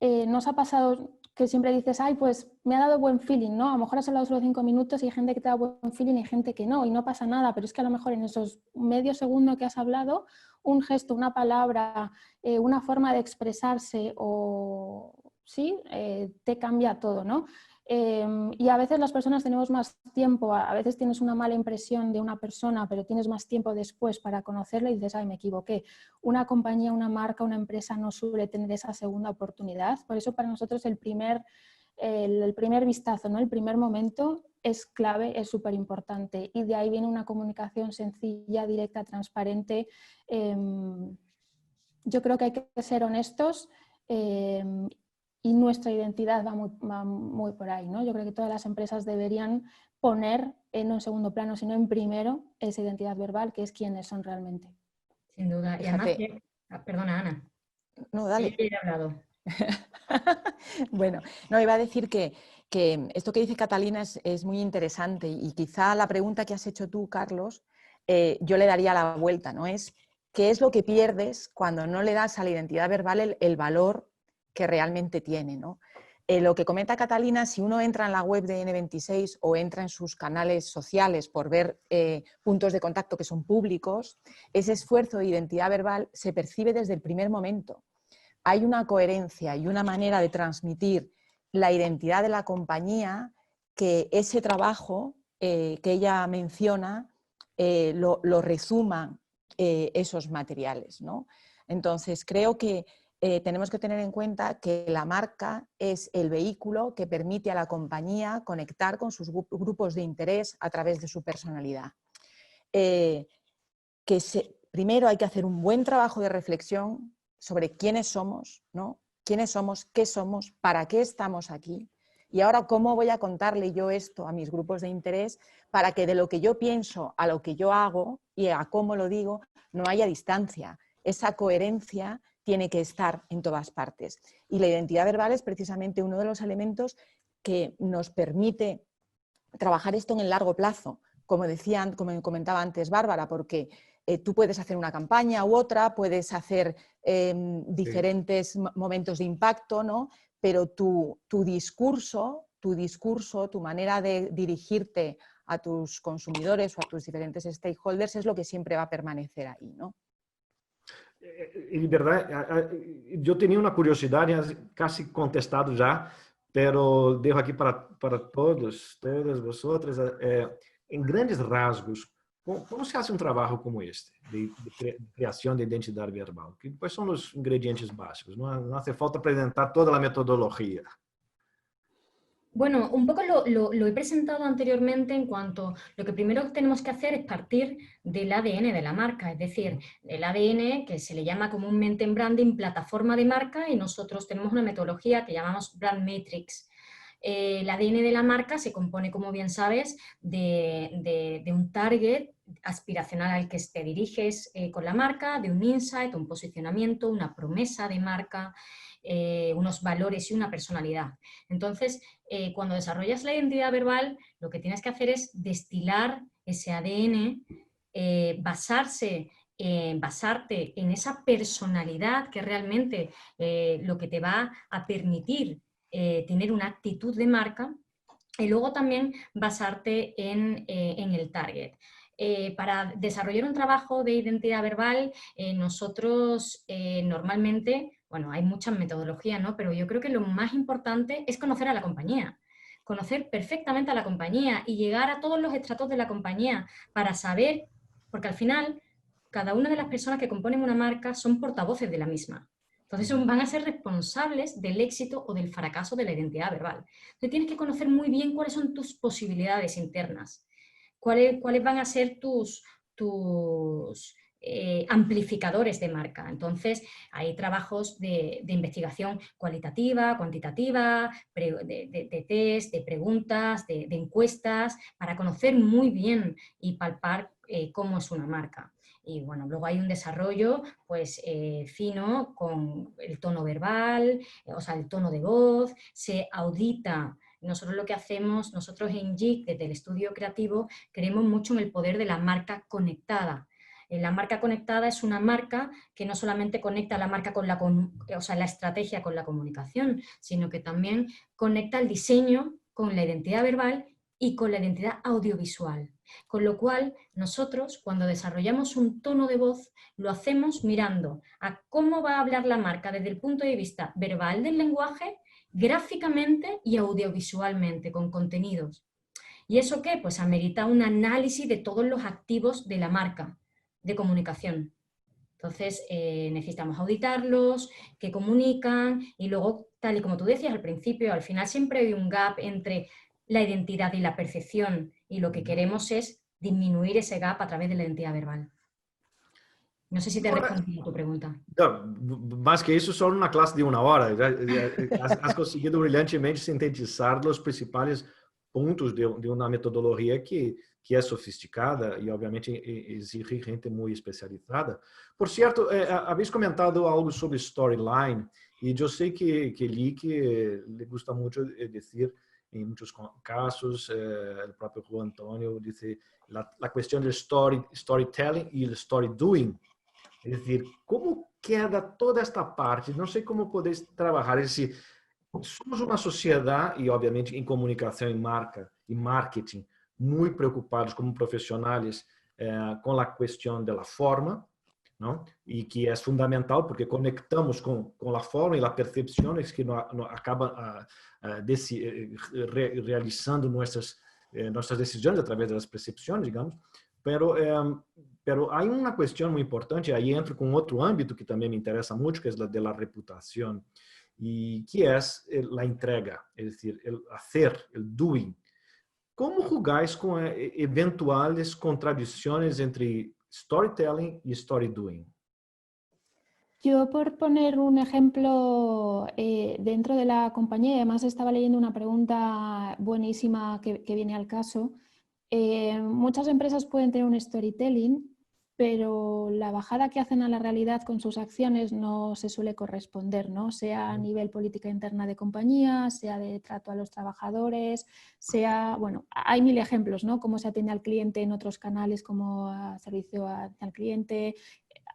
¿nos ha pasado que siempre dices, ay, pues me ha dado buen feeling, ¿no? A lo mejor has hablado solo 5 minutos y hay gente que te da buen feeling y hay gente que no, y no pasa nada, pero es que a lo mejor en esos medio segundo que has hablado, un gesto, una palabra, una forma de expresarse o sí, te cambia todo, ¿no? Y a veces las personas tenemos más tiempo, a veces tienes una mala impresión de una persona, pero tienes más tiempo después para conocerla y dices, ay, me equivoqué. Una compañía, una marca, una empresa no suele tener esa segunda oportunidad. Por eso para nosotros el primer vistazo, ¿no? El primer momento es clave, es súper importante. Y de ahí viene una comunicación sencilla, directa, transparente. Yo creo que hay que ser honestos. Y nuestra identidad va muy por ahí, ¿no? Yo creo que todas las empresas deberían poner, no en segundo plano, sino en primero, esa identidad verbal, que es quiénes son realmente. Sin duda. Fíjate. Y además, perdona, Ana. No, dale. He hablado. Bueno, no, iba a decir que esto que dice Catalina es muy interesante y quizá la pregunta que has hecho tú, Carlos, yo le daría la vuelta, ¿no? Es ¿qué es lo que pierdes cuando no le das a la identidad verbal el valor que realmente tiene, ¿no? Lo que comenta Catalina, si uno entra en la web de N26 o entra en sus canales sociales por ver puntos de contacto que son públicos, ese esfuerzo de identidad verbal se percibe desde el primer momento. Hay una coherencia y una manera de transmitir la identidad de la compañía que ese trabajo que ella menciona lo resuman esos materiales, ¿no? Entonces, creo que tenemos que tener en cuenta que la marca es el vehículo que permite a la compañía conectar con sus grupos de interés a través de su personalidad. Primero hay que hacer un buen trabajo de reflexión sobre quiénes somos, ¿no? ¿Quiénes somos? ¿Qué somos? ¿Para qué estamos aquí? Y ahora, ¿cómo voy a contarle yo esto a mis grupos de interés para que de lo que yo pienso a lo que yo hago y a cómo lo digo no haya distancia? Esa coherencia tiene que estar en todas partes. Y la identidad verbal es precisamente uno de los elementos que nos permite trabajar esto en el largo plazo, como comentaba antes Bárbara, porque tú puedes hacer una campaña u otra, puedes hacer diferentes momentos de impacto, ¿no? Pero tu discurso, tu manera de dirigirte a tus consumidores o a tus diferentes stakeholders es lo que siempre va a permanecer ahí, ¿no? En verdad, yo tenía una curiosidad, casi contestado ya, pero dejo aquí para todos, todas vosotras, en grandes rasgos, ¿cómo se hace un trabajo como este, de creación de identidad verbal? ¿Cuáles son los ingredientes básicos? No hace falta presentar toda la metodología. Bueno, un poco lo he presentado anteriormente en cuanto lo que primero tenemos que hacer es partir del ADN de la marca, es decir, el ADN que se le llama comúnmente en branding plataforma de marca y nosotros tenemos una metodología que llamamos Brand Matrix. El ADN de la marca se compone, como bien sabes, de un target aspiracional al que te diriges con la marca, de un insight, un posicionamiento, una promesa de marca, unos valores y una personalidad. Entonces, cuando desarrollas la identidad verbal, lo que tienes que hacer es destilar ese ADN, basarte en esa personalidad que realmente lo que te va a permitir tener una actitud de marca y luego también basarte en el target. Para desarrollar un trabajo de identidad verbal, nosotros normalmente, bueno, hay muchas metodologías, ¿no? Pero yo creo que lo más importante es conocer a la compañía, conocer perfectamente a la compañía y llegar a todos los estratos de la compañía para saber, porque al final cada una de las personas que componen una marca son portavoces de la misma. Entonces van a ser responsables del éxito o del fracaso de la identidad verbal. Entonces tienes que conocer muy bien cuáles son tus posibilidades internas, cuáles van a ser tus amplificadores de marca. Entonces hay trabajos de investigación cualitativa, cuantitativa, de test, de preguntas, de encuestas, para conocer muy bien y palpar cómo es una marca. Y bueno, luego hay un desarrollo pues fino con el tono verbal, o sea, el tono de voz, se audita. Nosotros lo que hacemos, nosotros en JIC, desde el estudio creativo, creemos mucho en el poder de la marca conectada. La marca conectada es una marca que no solamente conecta la marca con la estrategia con la comunicación, sino que también conecta el diseño con la identidad verbal y con la identidad audiovisual. Con lo cual, nosotros, cuando desarrollamos un tono de voz, lo hacemos mirando a cómo va a hablar la marca desde el punto de vista verbal del lenguaje gráficamente y audiovisualmente, con contenidos. ¿Y eso qué? Pues amerita un análisis de todos los activos de la marca de comunicación. Entonces, necesitamos auditarlos, qué comunican y luego, tal y como tú decías al principio, al final siempre hay un gap entre la identidad y la percepción y lo que queremos es disminuir ese gap a través de la identidad verbal. No sé si te he respondido a tu pregunta. Não, mais que isso, só uma classe de 1 hora. Has conseguido brilhantemente sintetizar os principais pontos de uma metodologia que é sofisticada e, obviamente, exige gente muito especializada. Por certo, habéis comentado algo sobre storyline e eu sei que li que lhe gusta muito dizer em muitos casos, o próprio Juan Antonio disse a questão do storytelling e o story doing. Es decir, ¿cómo queda toda esta parte? No sé cómo podéis trabajar. Es decir, somos una sociedad y obviamente en comunicación y marca y marketing muy preocupados como profesionales con la cuestión de la forma, ¿no? Y que es fundamental porque conectamos con la forma y la percepción es que nos acaba realizando nuestras decisiones a través de las percepciones, digamos. Pero hay una cuestión muy importante, ahí entro con otro ámbito que también me interesa mucho, que es la de la reputación, y que es la entrega, es decir, el hacer, el doing. ¿Cómo jugáis con eventuales contradicciones entre storytelling y story doing? Yo, por poner un ejemplo dentro de la compañía, además estaba leyendo una pregunta buenísima que viene al caso. Muchas empresas pueden tener un storytelling, pero la bajada que hacen a la realidad con sus acciones no se suele corresponder, ¿no? Sea a nivel política interna de compañía, sea de trato a los trabajadores, sea, bueno, hay mil ejemplos, ¿no? Cómo se atiende al cliente en otros canales como servicio al cliente.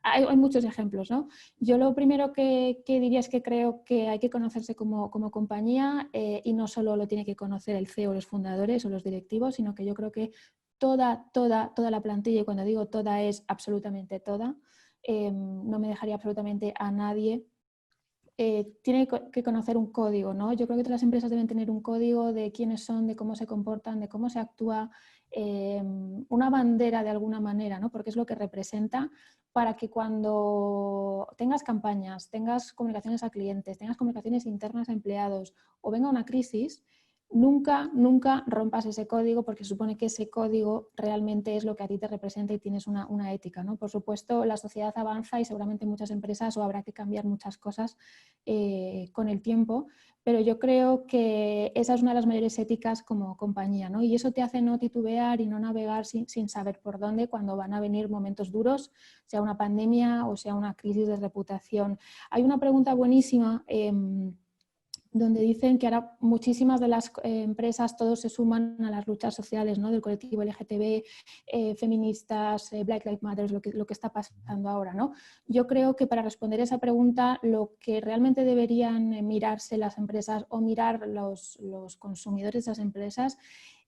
Hay muchos ejemplos, ¿no? Yo lo primero que diría es que creo que hay que conocerse como compañía y no solo lo tiene que conocer el CEO, los fundadores o los directivos, sino que yo creo que toda la plantilla, y cuando digo toda es absolutamente toda, no me dejaría absolutamente a nadie, tiene que conocer un código, ¿no? Yo creo que todas las empresas deben tener un código de quiénes son, de cómo se comportan, de cómo se actúa, una bandera de alguna manera, ¿no? Porque es lo que representa para que cuando tengas campañas, tengas comunicaciones a clientes, tengas comunicaciones internas a empleados o venga una crisis, nunca rompas ese código porque supone que ese código realmente es lo que a ti te representa y tienes una ética, ¿no? Por supuesto, la sociedad avanza y seguramente muchas empresas o habrá que cambiar muchas cosas con el tiempo, pero yo creo que esa es una de las mayores éticas como compañía, ¿no? Y eso te hace no titubear y no navegar sin saber por dónde cuando van a venir momentos duros, sea una pandemia o sea una crisis de reputación. Hay una pregunta buenísima donde dicen que ahora muchísimas de las empresas todos se suman a las luchas sociales, ¿no? Del colectivo LGTB, feministas, Black Lives Matter, lo que está pasando ahora, ¿no? Yo creo que para responder esa pregunta lo que realmente deberían mirarse las empresas o mirar los consumidores de esas empresas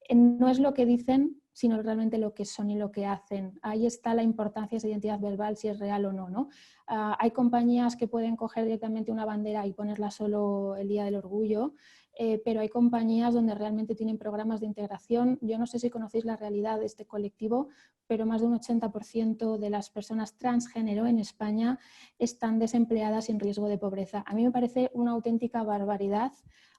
no es lo que dicen, sino realmente lo que son y lo que hacen. Ahí está la importancia de esa identidad verbal, si es real o no, ¿no? Hay compañías que pueden coger directamente una bandera y ponerla solo el Día del Orgullo, pero hay compañías donde realmente tienen programas de integración. Yo no sé si conocéis la realidad de este colectivo, pero más de un 80% de las personas transgénero en España están desempleadas y en riesgo de pobreza. A mí me parece una auténtica barbaridad,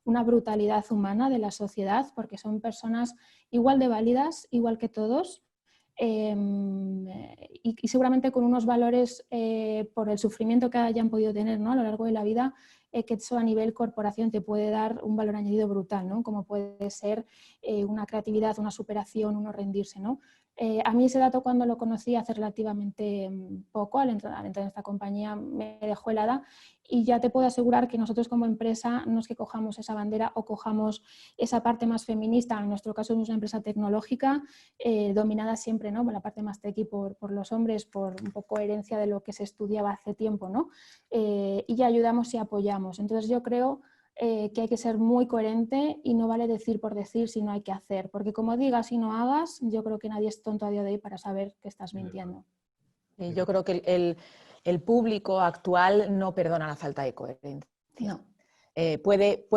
una brutalidad humana de la sociedad, porque son personas igual de válidas, igual que todos, y seguramente con unos valores por el sufrimiento que hayan podido tener, ¿no? A lo largo de la vida, que eso a nivel corporación te puede dar un valor añadido brutal, ¿no? Como puede ser una creatividad, una superación, uno rendirse, ¿no? A mí ese dato cuando lo conocí hace relativamente poco, al entrar en esta compañía me dejó helada y ya te puedo asegurar que nosotros como empresa no es que cojamos esa bandera o cojamos esa parte más feminista, en nuestro caso somos una empresa tecnológica dominada siempre, ¿no? Por la parte más techy por los hombres, por un poco herencia de lo que se estudiaba hace tiempo, ¿no? Y ya ayudamos y apoyamos. Entonces yo creo que hay que ser muy coherente y no vale decir por decir, sino hay que hacer. Porque como digas y no hagas, yo creo que nadie es tonto a día de hoy para saber que estás mintiendo. Yo creo que el público actual no perdona la falta de coherencia. No. puedes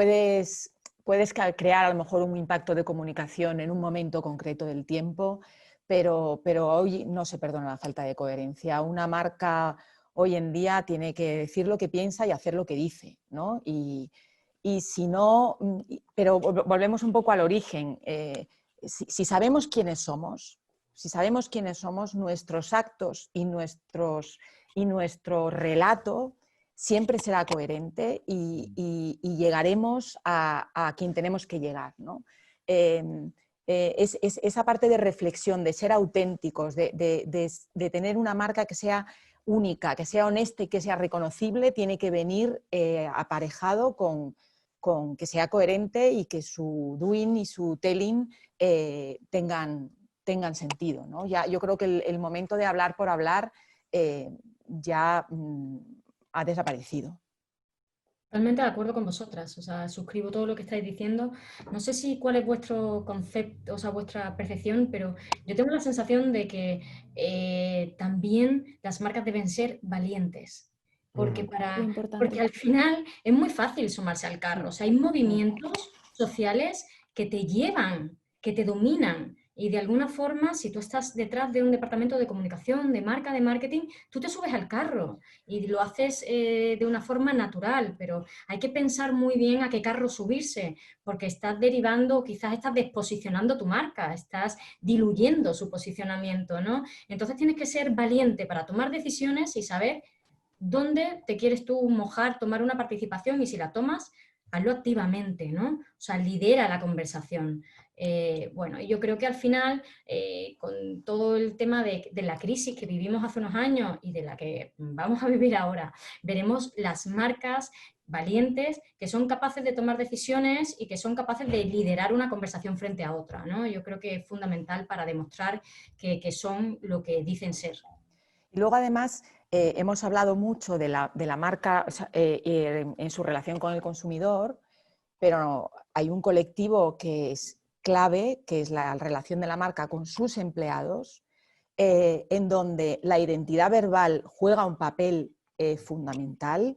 crear a lo mejor un impacto de comunicación en un momento concreto del tiempo, pero hoy no se perdona la falta de coherencia. Una marca hoy en día tiene que decir lo que piensa y hacer lo que dice, ¿no? Y si no, pero volvemos un poco al origen. Si sabemos quiénes somos, nuestros actos y nuestro relato siempre será coherente y llegaremos a quien tenemos que llegar, ¿no? Es esa parte de reflexión, de ser auténticos, de tener una marca que sea única, que sea honesta y que sea reconocible, tiene que venir aparejado con que sea coherente y que su doing y su telling tengan sentido, ¿no? Yo creo que el momento de hablar por hablar ya ha desaparecido. Totalmente de acuerdo con vosotras, o sea, suscribo todo lo que estáis diciendo. No sé cuál es vuestro concepto, o sea, vuestra percepción, pero yo tengo la sensación de que también las marcas deben ser valientes, porque, Muy importante. porque al final es muy fácil sumarse al carro, o sea, hay movimientos sociales que te llevan, que te dominan. Y de alguna forma, si tú estás detrás de un departamento de comunicación, de marca, de marketing, tú te subes al carro y lo haces de una forma natural, pero hay que pensar muy bien a qué carro subirse, porque estás derivando, quizás estás desposicionando tu marca, estás diluyendo su posicionamiento, ¿no? Entonces tienes que ser valiente para tomar decisiones y saber dónde te quieres tú mojar, tomar una participación y si la tomas, hazlo activamente, ¿no? O sea, lidera la conversación. Bueno, yo creo que al final, con todo el tema de la crisis que vivimos hace unos años y de la que vamos a vivir ahora, veremos las marcas valientes que son capaces de tomar decisiones y que son capaces de liderar una conversación frente a otra, ¿no? Yo creo que es fundamental para demostrar que son lo que dicen ser. Y luego, además, hemos hablado mucho de la marca en su relación con el consumidor, pero hay un colectivo que es clave, que es la relación de la marca con sus empleados, en donde la identidad verbal juega un papel fundamental,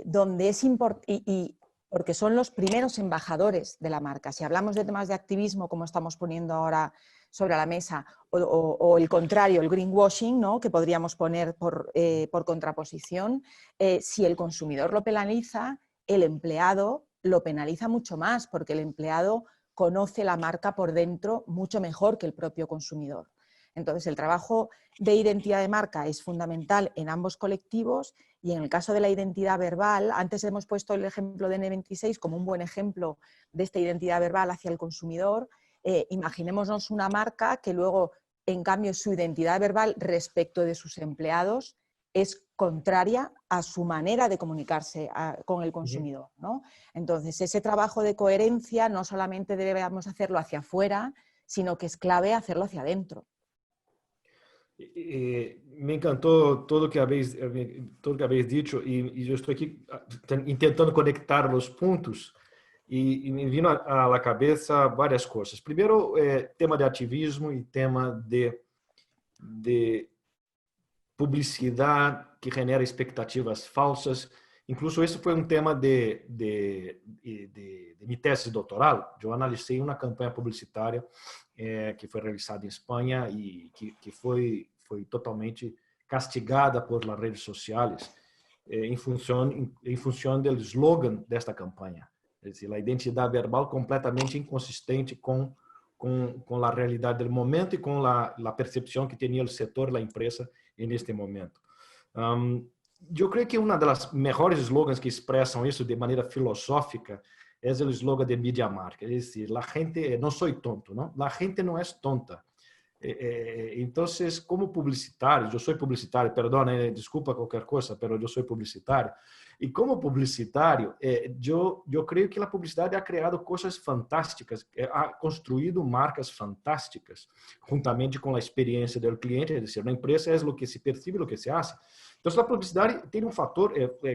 donde es importante, porque son los primeros embajadores de la marca. Si hablamos de temas de activismo, como estamos poniendo ahora sobre la mesa, o el contrario, el greenwashing, ¿no? Que podríamos poner por contraposición, si el consumidor lo penaliza, el empleado lo penaliza mucho más, porque el empleado conoce la marca por dentro mucho mejor que el propio consumidor. Entonces, el trabajo de identidad de marca es fundamental en ambos colectivos y en el caso de la identidad verbal, antes hemos puesto el ejemplo de N26 como un buen ejemplo de esta identidad verbal hacia el consumidor. Imaginémonos una marca que luego, en cambio, su identidad verbal respecto de sus empleados es contraria a su manera de comunicarse con el consumidor, ¿no? Entonces, ese trabajo de coherencia no solamente debemos hacerlo hacia afuera, sino que es clave hacerlo hacia adentro. Me encantó todo lo que habéis dicho y yo estoy aquí intentando conectar los puntos y me vino a la cabeza varias cosas. Primero, tema de activismo y tema de publicidad que genera expectativas falsas. Incluso esse foi um tema de minha tese doutoral. Eu analisei uma campanha publicitária que foi realizada em Espanha e que foi totalmente castigada por las redes sociais em função do slogan desta campanha. É dizer, a identidade verbal completamente inconsistente com a realidade do momento e com a percepção que tinha o setor, a empresa, neste momento. Eu creio que uma das melhores slogans que expressam isso de maneira filosófica é o slogan de Media Market. É dizer, la gente, não sou tonto, não? La gente não é tonta. Então, como publicitário, eu sou publicitário, perdão, desculpa qualquer coisa, mas eu sou publicitário. E como publicitário, eu creio que a publicidade ha criado coisas fantásticas, ha construído marcas fantásticas, juntamente com a experiência do cliente, é dizer, na empresa é o que se percebe, o que se faz. Então, a publicidade tem um fator,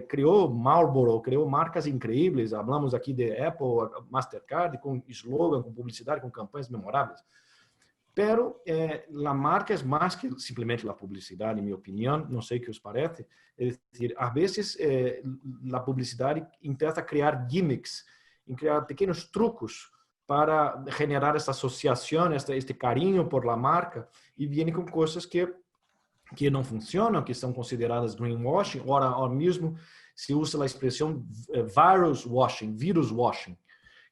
criou Marlboro, criou marcas incríveis, falamos aqui de Apple, Mastercard, com slogan, com publicidade, com campanhas memoráveis. Pero la marca es más que simplemente la publicidad, en mi opinión, no sé qué os parece. Es decir, a veces la publicidad intenta crear gimmicks, crear pequeños trucos para generar esta asociación, este cariño por la marca, y viene con cosas que não funcionam, que são consideradas greenwashing. Ahora mesmo se usa a expressão virus washing.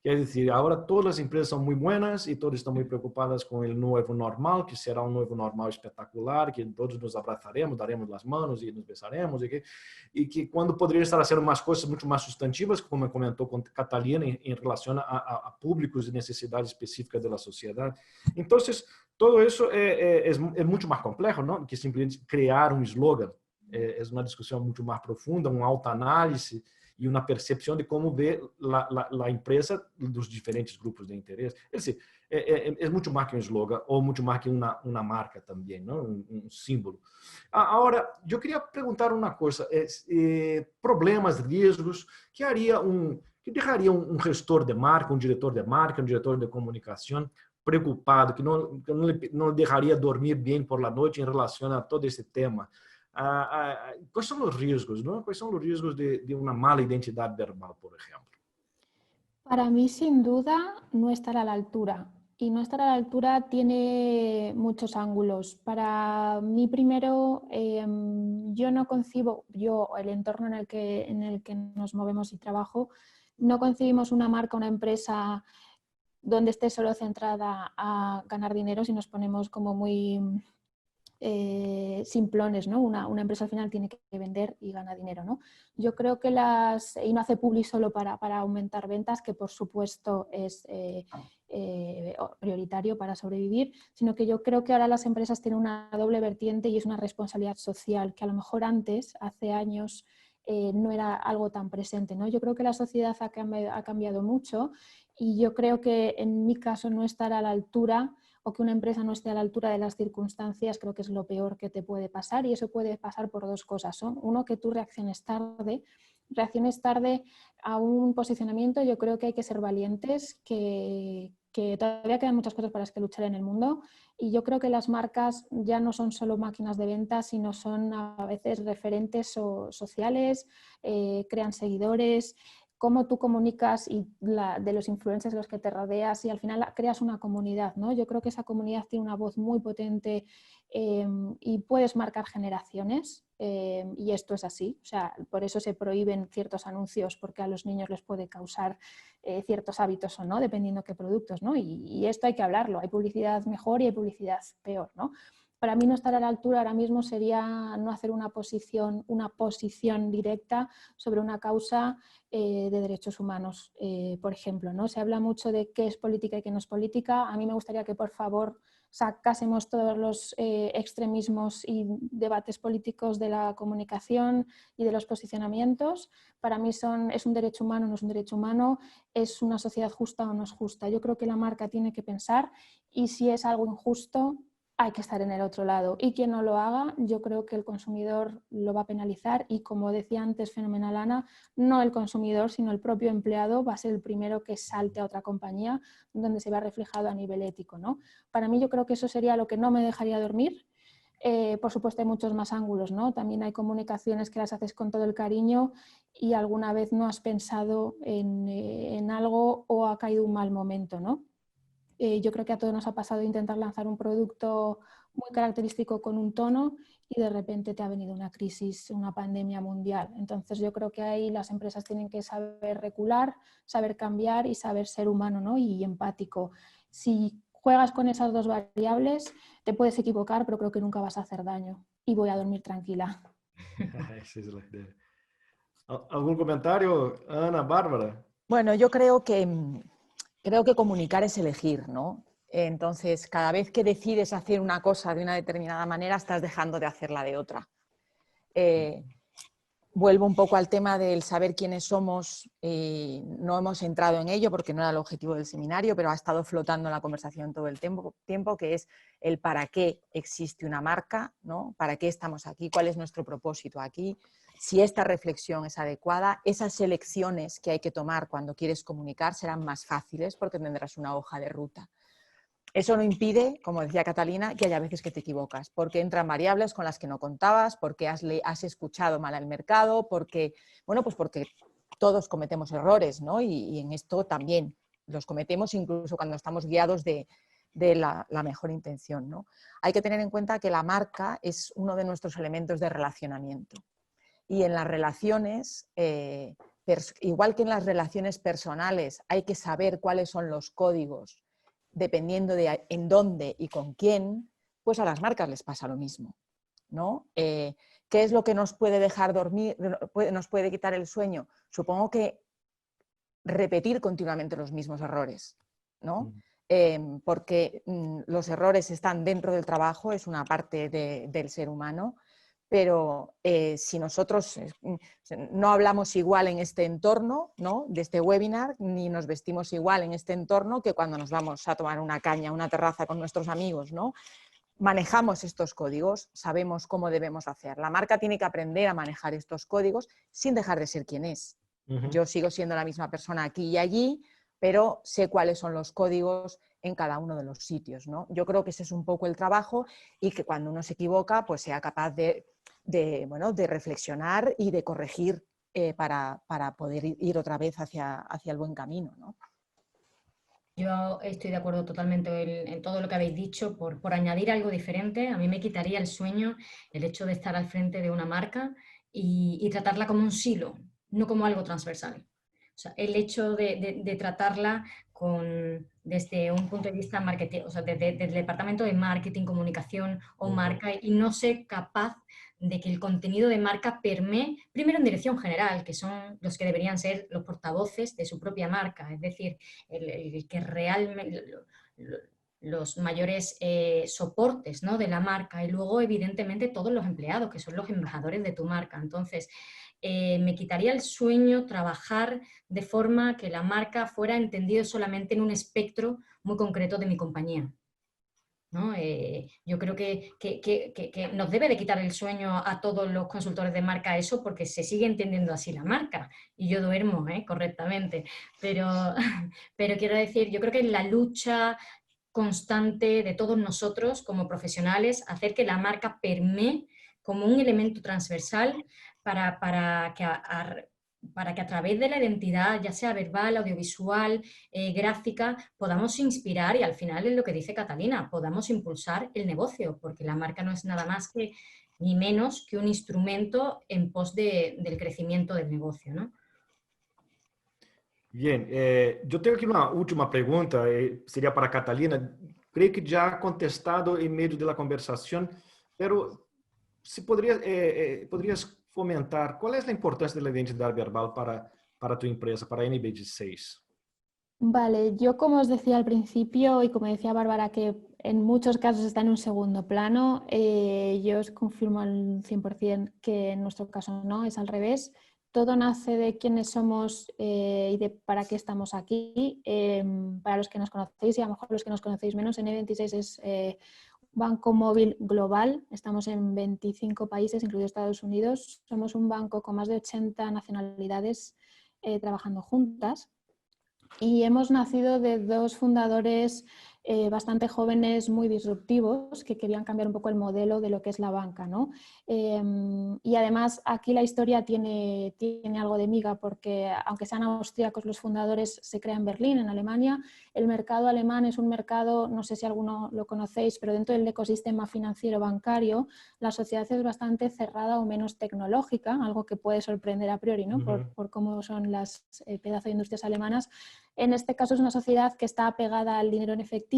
Quer dizer, agora todas as empresas são muito buenas e todas estão muito preocupadas com o novo normal, que será um novo normal espetacular, que todos nos abraçaremos, daremos as mãos e nos besaremos, e que quando poderiam estar fazendo umas coisas muito mais substantivas, como comentou com Catalina, em relação a públicos e necessidades específicas da sociedade. Então, todo isso é muito mais complexo, não? Que simplesmente criar um slogan. É uma discussão muito mais profunda, uma autoanálise e uma percepção de como vê a empresa dos diferentes grupos de interesse. É dizer, é muito mais que um slogan, ou muito mais que uma marca também, não? Um símbolo. Agora, eu queria perguntar uma coisa. Problemas, riscos, que deixaria um gestor de marca, um diretor de comunicação preocupado, que não deixaria dormir bem por la noite em relação a todo esse tema? ¿Cuáles son los riesgos, ¿no? ¿Cuáles son los riesgos de una mala identidad verbal, por ejemplo? Para mí, sin duda, no estar a la altura. Y no estar a la altura tiene muchos ángulos. Para mí, primero, yo no concibo, el entorno en el que nos movemos y trabajo, no concebimos una marca, una empresa donde esté solo centrada a ganar dinero, si nos ponemos como muy simplones, ¿no? Una empresa al final tiene que vender y gana dinero, ¿no? Yo creo que y no hace publi solo para aumentar ventas, que por supuesto es prioritario para sobrevivir, sino que yo creo que ahora las empresas tienen una doble vertiente y es una responsabilidad social, que a lo mejor antes, hace años, no era algo tan presente, ¿no? Yo creo que la sociedad ha cambiado mucho y yo creo que en mi caso no estar a la altura o que una empresa no esté a la altura de las circunstancias, creo que es lo peor que te puede pasar, y eso puede pasar por dos cosas. Uno, que tú reacciones tarde a un posicionamiento. Yo creo que hay que ser valientes, que todavía quedan muchas cosas para las que luchar en el mundo, y yo creo que las marcas ya no son solo máquinas de ventas, sino son a veces referentes sociales, crean seguidores, cómo tú comunicas y de los influencers de los que te rodeas, y al final creas una comunidad, ¿no? Yo creo que esa comunidad tiene una voz muy potente y puedes marcar generaciones, y esto es así. O sea, por eso se prohíben ciertos anuncios, porque a los niños les puede causar ciertos hábitos o no, dependiendo qué productos, ¿no? Y esto hay que hablarlo. Hay publicidad mejor y hay publicidad peor, ¿no? Para mí no estar a la altura ahora mismo sería no hacer una posición directa sobre una causa de derechos humanos, por ejemplo, ¿no? Se habla mucho de qué es política y qué no es política. A mí me gustaría que, por favor, sacásemos todos los extremismos y debates políticos de la comunicación y de los posicionamientos. Para mí es un derecho humano o no es un derecho humano, es una sociedad justa o no es justa. Yo creo que la marca tiene que pensar, y si es algo injusto, hay que estar en el otro lado, y quien no lo haga, yo creo que el consumidor lo va a penalizar, y como decía antes fenomenal Ana, no el consumidor sino el propio empleado va a ser el primero que salte a otra compañía donde se vea reflejado a nivel ético, ¿no? Para mí yo creo que eso sería lo que no me dejaría dormir. Por supuesto hay muchos más ángulos, ¿no? También hay comunicaciones que las haces con todo el cariño y alguna vez no has pensado en algo o ha caído un mal momento, ¿no? Yo creo que a todos nos ha pasado intentar lanzar un producto muy característico con un tono y de repente te ha venido una crisis, una pandemia mundial. Entonces yo creo que ahí las empresas tienen que saber recular, saber cambiar y saber ser humano, ¿no? Y empático. Si juegas con esas dos variables, te puedes equivocar, pero creo que nunca vas a hacer daño y voy a dormir tranquila. Esa es la idea. ¿Algún comentario, Ana, Bárbara? Bueno, yo creo que comunicar es elegir, ¿no? Entonces, cada vez que decides hacer una cosa de una determinada manera, estás dejando de hacerla de otra. Vuelvo un poco al tema del saber quiénes somos. No hemos entrado en ello porque no era el objetivo del seminario, pero ha estado flotando en la conversación todo el tiempo, que es el para qué existe una marca, ¿no? ¿Para qué estamos aquí? ¿Cuál es nuestro propósito aquí? Si esta reflexión es adecuada, esas elecciones que hay que tomar cuando quieres comunicar serán más fáciles porque tendrás una hoja de ruta. Eso no impide, como decía Catalina, que haya veces que te equivocas, porque entran variables con las que no contabas, porque has escuchado mal al mercado, porque, bueno, pues porque todos cometemos errores, ¿no? Y en esto también los cometemos incluso cuando estamos guiados de la mejor intención, ¿no? Hay que tener en cuenta que la marca es uno de nuestros elementos de relacionamiento. Y en las relaciones, igual que en las relaciones personales, hay que saber cuáles son los códigos dependiendo de en dónde y con quién, pues a las marcas les pasa lo mismo, ¿no? ¿Qué es lo que nos puede dejar dormir, nos puede quitar el sueño? Supongo que repetir continuamente los mismos errores, ¿no? Porque los errores están dentro del trabajo, es una parte del ser humano, pero si nosotros no hablamos igual en este entorno, ¿no? De este webinar, ni nos vestimos igual en este entorno que cuando nos vamos a tomar una caña, una terraza con nuestros amigos, ¿no? Manejamos estos códigos, sabemos cómo debemos hacer. La marca tiene que aprender a manejar estos códigos sin dejar de ser quien es. Yo sigo siendo la misma persona aquí y allí, pero sé cuáles son los códigos en cada uno de los sitios, ¿no? Yo creo que ese es un poco el trabajo y que cuando uno se equivoca, pues sea capaz de reflexionar y de corregir para poder ir otra vez hacia el buen camino, ¿no? Yo estoy de acuerdo totalmente en todo lo que habéis dicho. Por añadir algo diferente, a mí me quitaría el sueño el hecho de estar al frente de una marca y tratarla como un silo, no como algo transversal. O sea, el hecho de tratarla desde un punto de vista marketing, o sea, desde el departamento de marketing, comunicación o marca, y no ser capaz de que el contenido de marca permee, primero en dirección general, que son los que deberían ser los portavoces de su propia marca, es decir, el que realmente los mayores soportes, ¿no? De la marca, y luego evidentemente todos los empleados que son los embajadores de tu marca. Entonces me quitaría el sueño trabajar de forma que la marca fuera entendida solamente en un espectro muy concreto de mi compañía, ¿no? Yo creo que nos debe de quitar el sueño a todos los consultores de marca eso, porque se sigue entendiendo así la marca y yo duermo correctamente, pero, pero quiero decir, yo creo que la lucha constante de todos nosotros como profesionales, hacer que la marca permee como un elemento transversal para que a través de la identidad, ya sea verbal, audiovisual, gráfica, podamos inspirar y al final es lo que dice Catalina, podamos impulsar el negocio, porque la marca no es nada más que ni menos que un instrumento en pos del crecimiento del negocio, ¿no? Bien, yo tengo aquí una última pregunta, sería para Catalina. Creo que ya ha contestado en medio de la conversación, pero si podrías fomentar, ¿cuál es la importancia de la identidad verbal para tu empresa, para NB16? Vale, yo como os decía al principio y como decía Bárbara, que en muchos casos está en un segundo plano, yo os confirmo al 100% que en nuestro caso no, es al revés. Todo nace de quiénes somos y de para qué estamos aquí. Para los que nos conocéis y a lo mejor los que nos conocéis menos, N26 es banco móvil global. Estamos en 25 países, incluido Estados Unidos. Somos un banco con más de 80 nacionalidades trabajando juntas. Y hemos nacido de dos fundadores bastante jóvenes, muy disruptivos, que querían cambiar un poco el modelo de lo que es la banca, ¿no? Y además aquí la historia tiene algo de miga, porque aunque sean austríacos los fundadores, se crea en Berlín, en Alemania. El mercado alemán es un mercado, no sé si alguno lo conocéis, pero dentro del ecosistema financiero bancario, la sociedad es bastante cerrada o menos tecnológica, algo que puede sorprender a priori, ¿no? Por cómo son las pedazos de industrias alemanas. En este caso es una sociedad que está apegada al dinero en efectivo,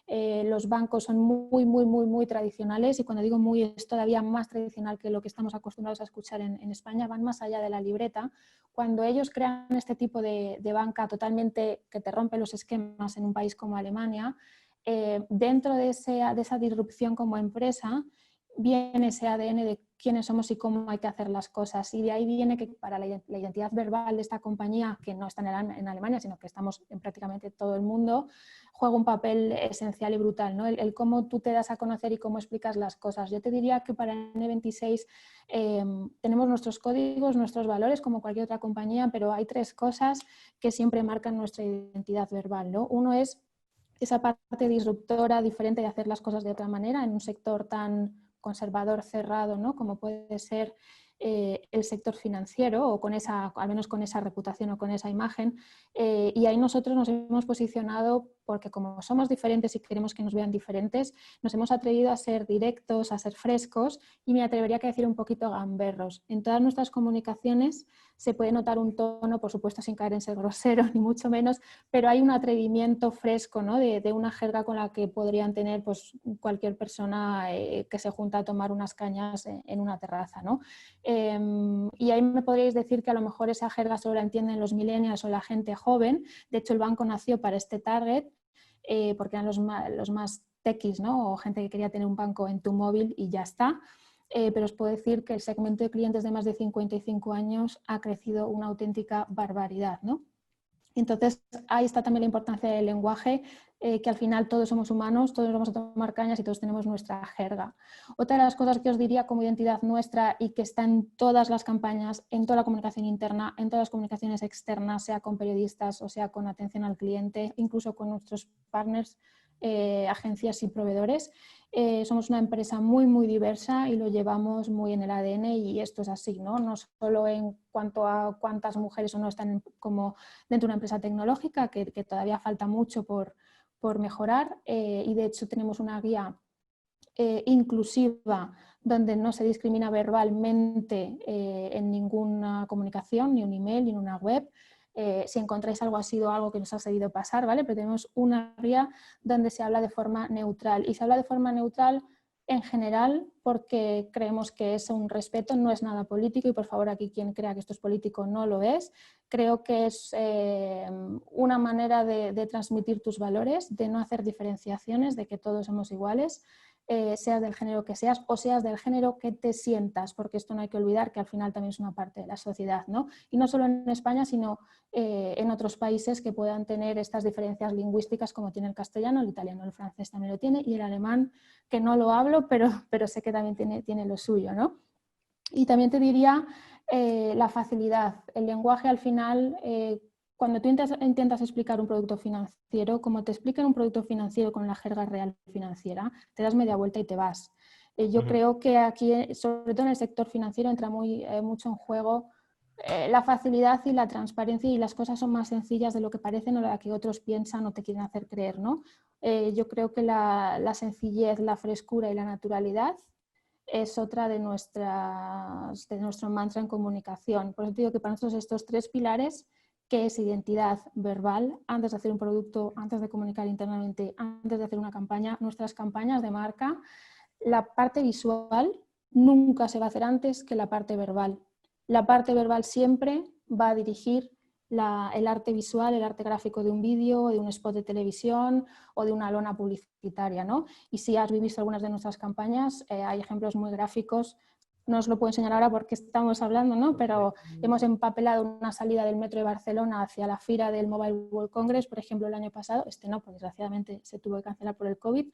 los bancos son muy tradicionales, y cuando digo muy es todavía más tradicional que lo que estamos acostumbrados a escuchar en España, van más allá de la libreta. Cuando ellos crean este tipo de banca totalmente que te rompe los esquemas en un país como Alemania, dentro de esa disrupción como empresa, viene ese ADN de quiénes somos y cómo hay que hacer las cosas. Y de ahí viene que para la identidad verbal de esta compañía, que no está en Alemania, sino que estamos en prácticamente todo el mundo, juega un papel esencial y brutal, ¿no? El cómo tú te das a conocer y cómo explicas las cosas. Yo te diría que para N26 tenemos nuestros códigos, nuestros valores, como cualquier otra compañía, pero hay tres cosas que siempre marcan nuestra identidad verbal, ¿no? Uno es esa parte disruptora, diferente de hacer las cosas de otra manera en un sector tan conservador, cerrado, ¿no? Como puede ser el sector financiero, o con esa, al menos con esa reputación o con esa imagen. Y ahí nosotros nos hemos posicionado porque como somos diferentes y queremos que nos vean diferentes, nos hemos atrevido a ser directos, a ser frescos y me atrevería a decir un poquito gamberros. En todas nuestras comunicaciones se puede notar un tono, por supuesto sin caer en ser grosero, ni mucho menos, pero hay un atrevimiento fresco, ¿no? de una jerga con la que podrían tener pues, cualquier persona que se junta a tomar unas cañas en una terraza, ¿no? Y ahí me podríais decir que a lo mejor esa jerga solo la entienden los millennials o la gente joven. De hecho, el banco nació para este target porque eran los más techies, ¿no? O gente que quería tener un banco en tu móvil y ya está. Pero os puedo decir que el segmento de clientes de más de 55 años ha crecido una auténtica barbaridad, ¿no? Entonces, ahí está también la importancia del lenguaje, que al final todos somos humanos, todos vamos a tomar cañas y todos tenemos nuestra jerga. Otra de las cosas que os diría como identidad nuestra y que está en todas las campañas, en toda la comunicación interna, en todas las comunicaciones externas, sea con periodistas o sea con atención al cliente, incluso con nuestros partners, agencias y proveedores. Somos una empresa muy, muy diversa y lo llevamos muy en el ADN y esto es así, ¿no? No solo en cuanto a cuántas mujeres o no están como dentro de una empresa tecnológica, que todavía falta mucho por mejorar y de hecho tenemos una guía inclusiva donde no se discrimina verbalmente en ninguna comunicación, ni un email, ni en una web. Si encontráis algo, ha sido algo que nos ha seguido pasar, ¿vale? Pero tenemos una guía donde se habla de forma neutral y se habla de forma neutral en general porque creemos que es un respeto, no es nada político y por favor aquí quien crea que esto es político no lo es. Creo que es una manera de transmitir tus valores, de no hacer diferenciaciones, de que todos somos iguales. Seas del género que seas o seas del género que te sientas, porque esto no hay que olvidar que al final también es una parte de la sociedad, ¿no? Y no solo en España, sino en otros países que puedan tener estas diferencias lingüísticas como tiene el castellano, el italiano, el francés también lo tiene y el alemán, que no lo hablo, pero sé que también tiene lo suyo, ¿no? Y también te diría la facilidad. El lenguaje al final, cuando tú intentas explicar un producto financiero, como te explican un producto financiero con la jerga real financiera, te das media vuelta y te vas. Yo creo que aquí, sobre todo en el sector financiero, entra mucho en juego la facilidad y la transparencia y las cosas son más sencillas de lo que parecen o de lo que otros piensan o te quieren hacer creer, ¿no? Yo creo que la sencillez, la frescura y la naturalidad es otra de nuestro mantra en comunicación. Por eso digo que para nosotros estos tres pilares, que es identidad verbal, antes de hacer un producto, antes de comunicar internamente, antes de hacer una campaña, nuestras campañas de marca, la parte visual nunca se va a hacer antes que la parte verbal. La parte verbal siempre va a dirigir el arte visual, el arte gráfico de un vídeo, de un spot de televisión o de una lona publicitaria, ¿no? Y si has visto algunas de nuestras campañas, hay ejemplos muy gráficos. No os lo puedo enseñar ahora porque estamos hablando, ¿no? Pero hemos empapelado una salida del metro de Barcelona hacia la fira del Mobile World Congress, por ejemplo, el año pasado. No, pues desgraciadamente se tuvo que cancelar por el COVID.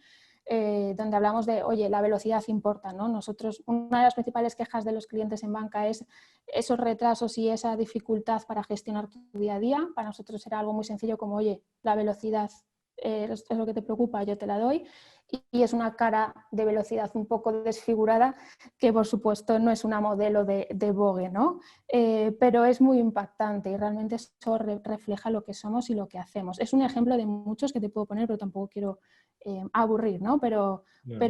Donde hablamos de, oye, la velocidad importa, ¿no? Nosotros, una de las principales quejas de los clientes en banca es esos retrasos y esa dificultad para gestionar tu día a día. Para nosotros era algo muy sencillo como, oye, la velocidad es lo que te preocupa, yo te la doy. Y es una cara de velocidad un poco desfigurada que, por supuesto, no es una modelo de Vogue, ¿no? Pero es muy impactante y realmente eso refleja lo que somos y lo que hacemos. Es un ejemplo de muchos que te puedo poner, pero tampoco quiero aburrir, ¿no? Pero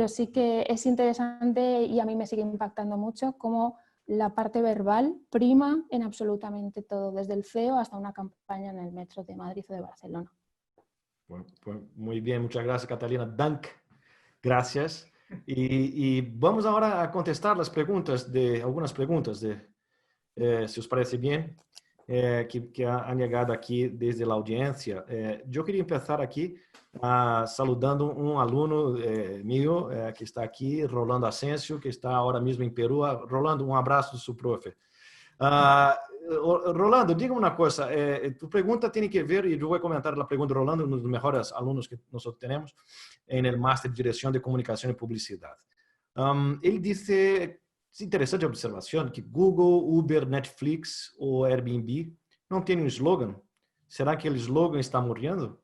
sí que es interesante y a mí me sigue impactando mucho cómo la parte verbal prima en absolutamente todo, desde el CEO hasta una campaña en el metro de Madrid o de Barcelona. Pues muy bien, muchas gracias, Catalina. Dank. Gracias. Y vamos ahora a contestar algunas preguntas, si os parece bien, que han llegado aquí desde la audiencia. Yo quería empezar aquí saludando un alumno mío que está aquí, Rolando Asensio, que está ahora mismo en Perú. Rolando, un abrazo de su profe. Rolando, diga una cosa, tu pregunta tiene que ver, y yo voy a comentar la pregunta de Rolando, uno de los mejores alumnos que nosotros tenemos en el máster de Dirección de Comunicación y Publicidad. Él dice, es interesante observación, que Google, Uber, Netflix o Airbnb no tienen un eslogan. ¿Será que el eslogan está muriendo?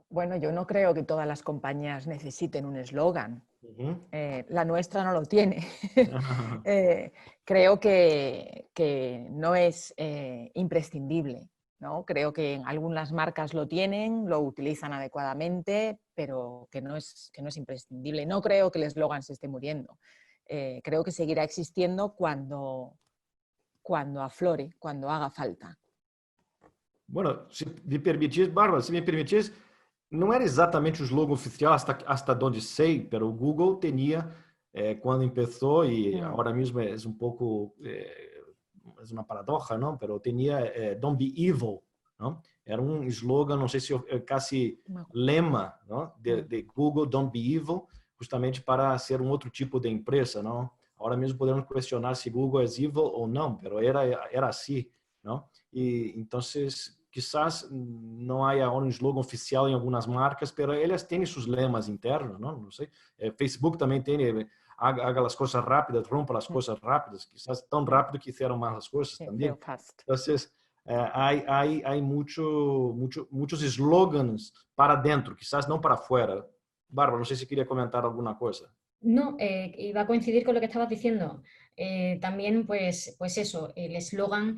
Bueno, yo no creo que todas las compañías necesiten un eslogan. Ujú. La nuestra no lo tiene. Creo que no es imprescindible, ¿no? Creo que en algunas marcas lo tienen, lo utilizan adecuadamente, pero que no es imprescindible. No creo que el eslogan se esté muriendo. Creo que seguirá existiendo cuando aflore, cuando haga falta. Bueno, se me permitisse, Bárbara, se me permitisse, não era exatamente o slogan oficial, hasta donde sei, pero o Google tinha, quando começou, e agora mesmo é um pouco, é uma paradoxa, não? Pero tinha Don't Be Evil, não? Era um slogan, não sei se quase lema, não? De Google, Don't Be Evil, justamente para ser um outro tipo de empresa, não? Agora mesmo podemos questionar se Google é evil ou não, pero era assim, não? E então, quizás não haya um slogan oficial em algumas marcas, pero elas têm seus lemas internos, não sei. Facebook também tem, haga as coisas rápidas, rompa as coisas rápidas, quizás tão rápido que fizeram mais as coisas também. Então, há muitos slogans para dentro, quizás não para fora. Bárbara, não sei se queria comentar alguma coisa. No, iba a coincidir con lo que estabas diciendo. También, pues eso, el eslogan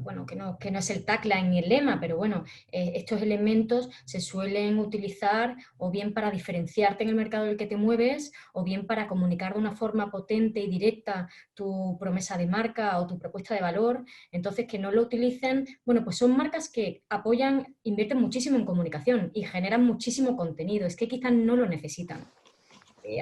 bueno, que no es el tagline ni el lema, pero bueno, estos elementos se suelen utilizar o bien para diferenciarte en el mercado en el que te mueves, o bien para comunicar de una forma potente y directa tu promesa de marca o tu propuesta de valor. Entonces, que no lo utilicen, bueno, pues son marcas que apoyan, invierten muchísimo en comunicación y generan muchísimo contenido. Es que quizás no lo necesitan.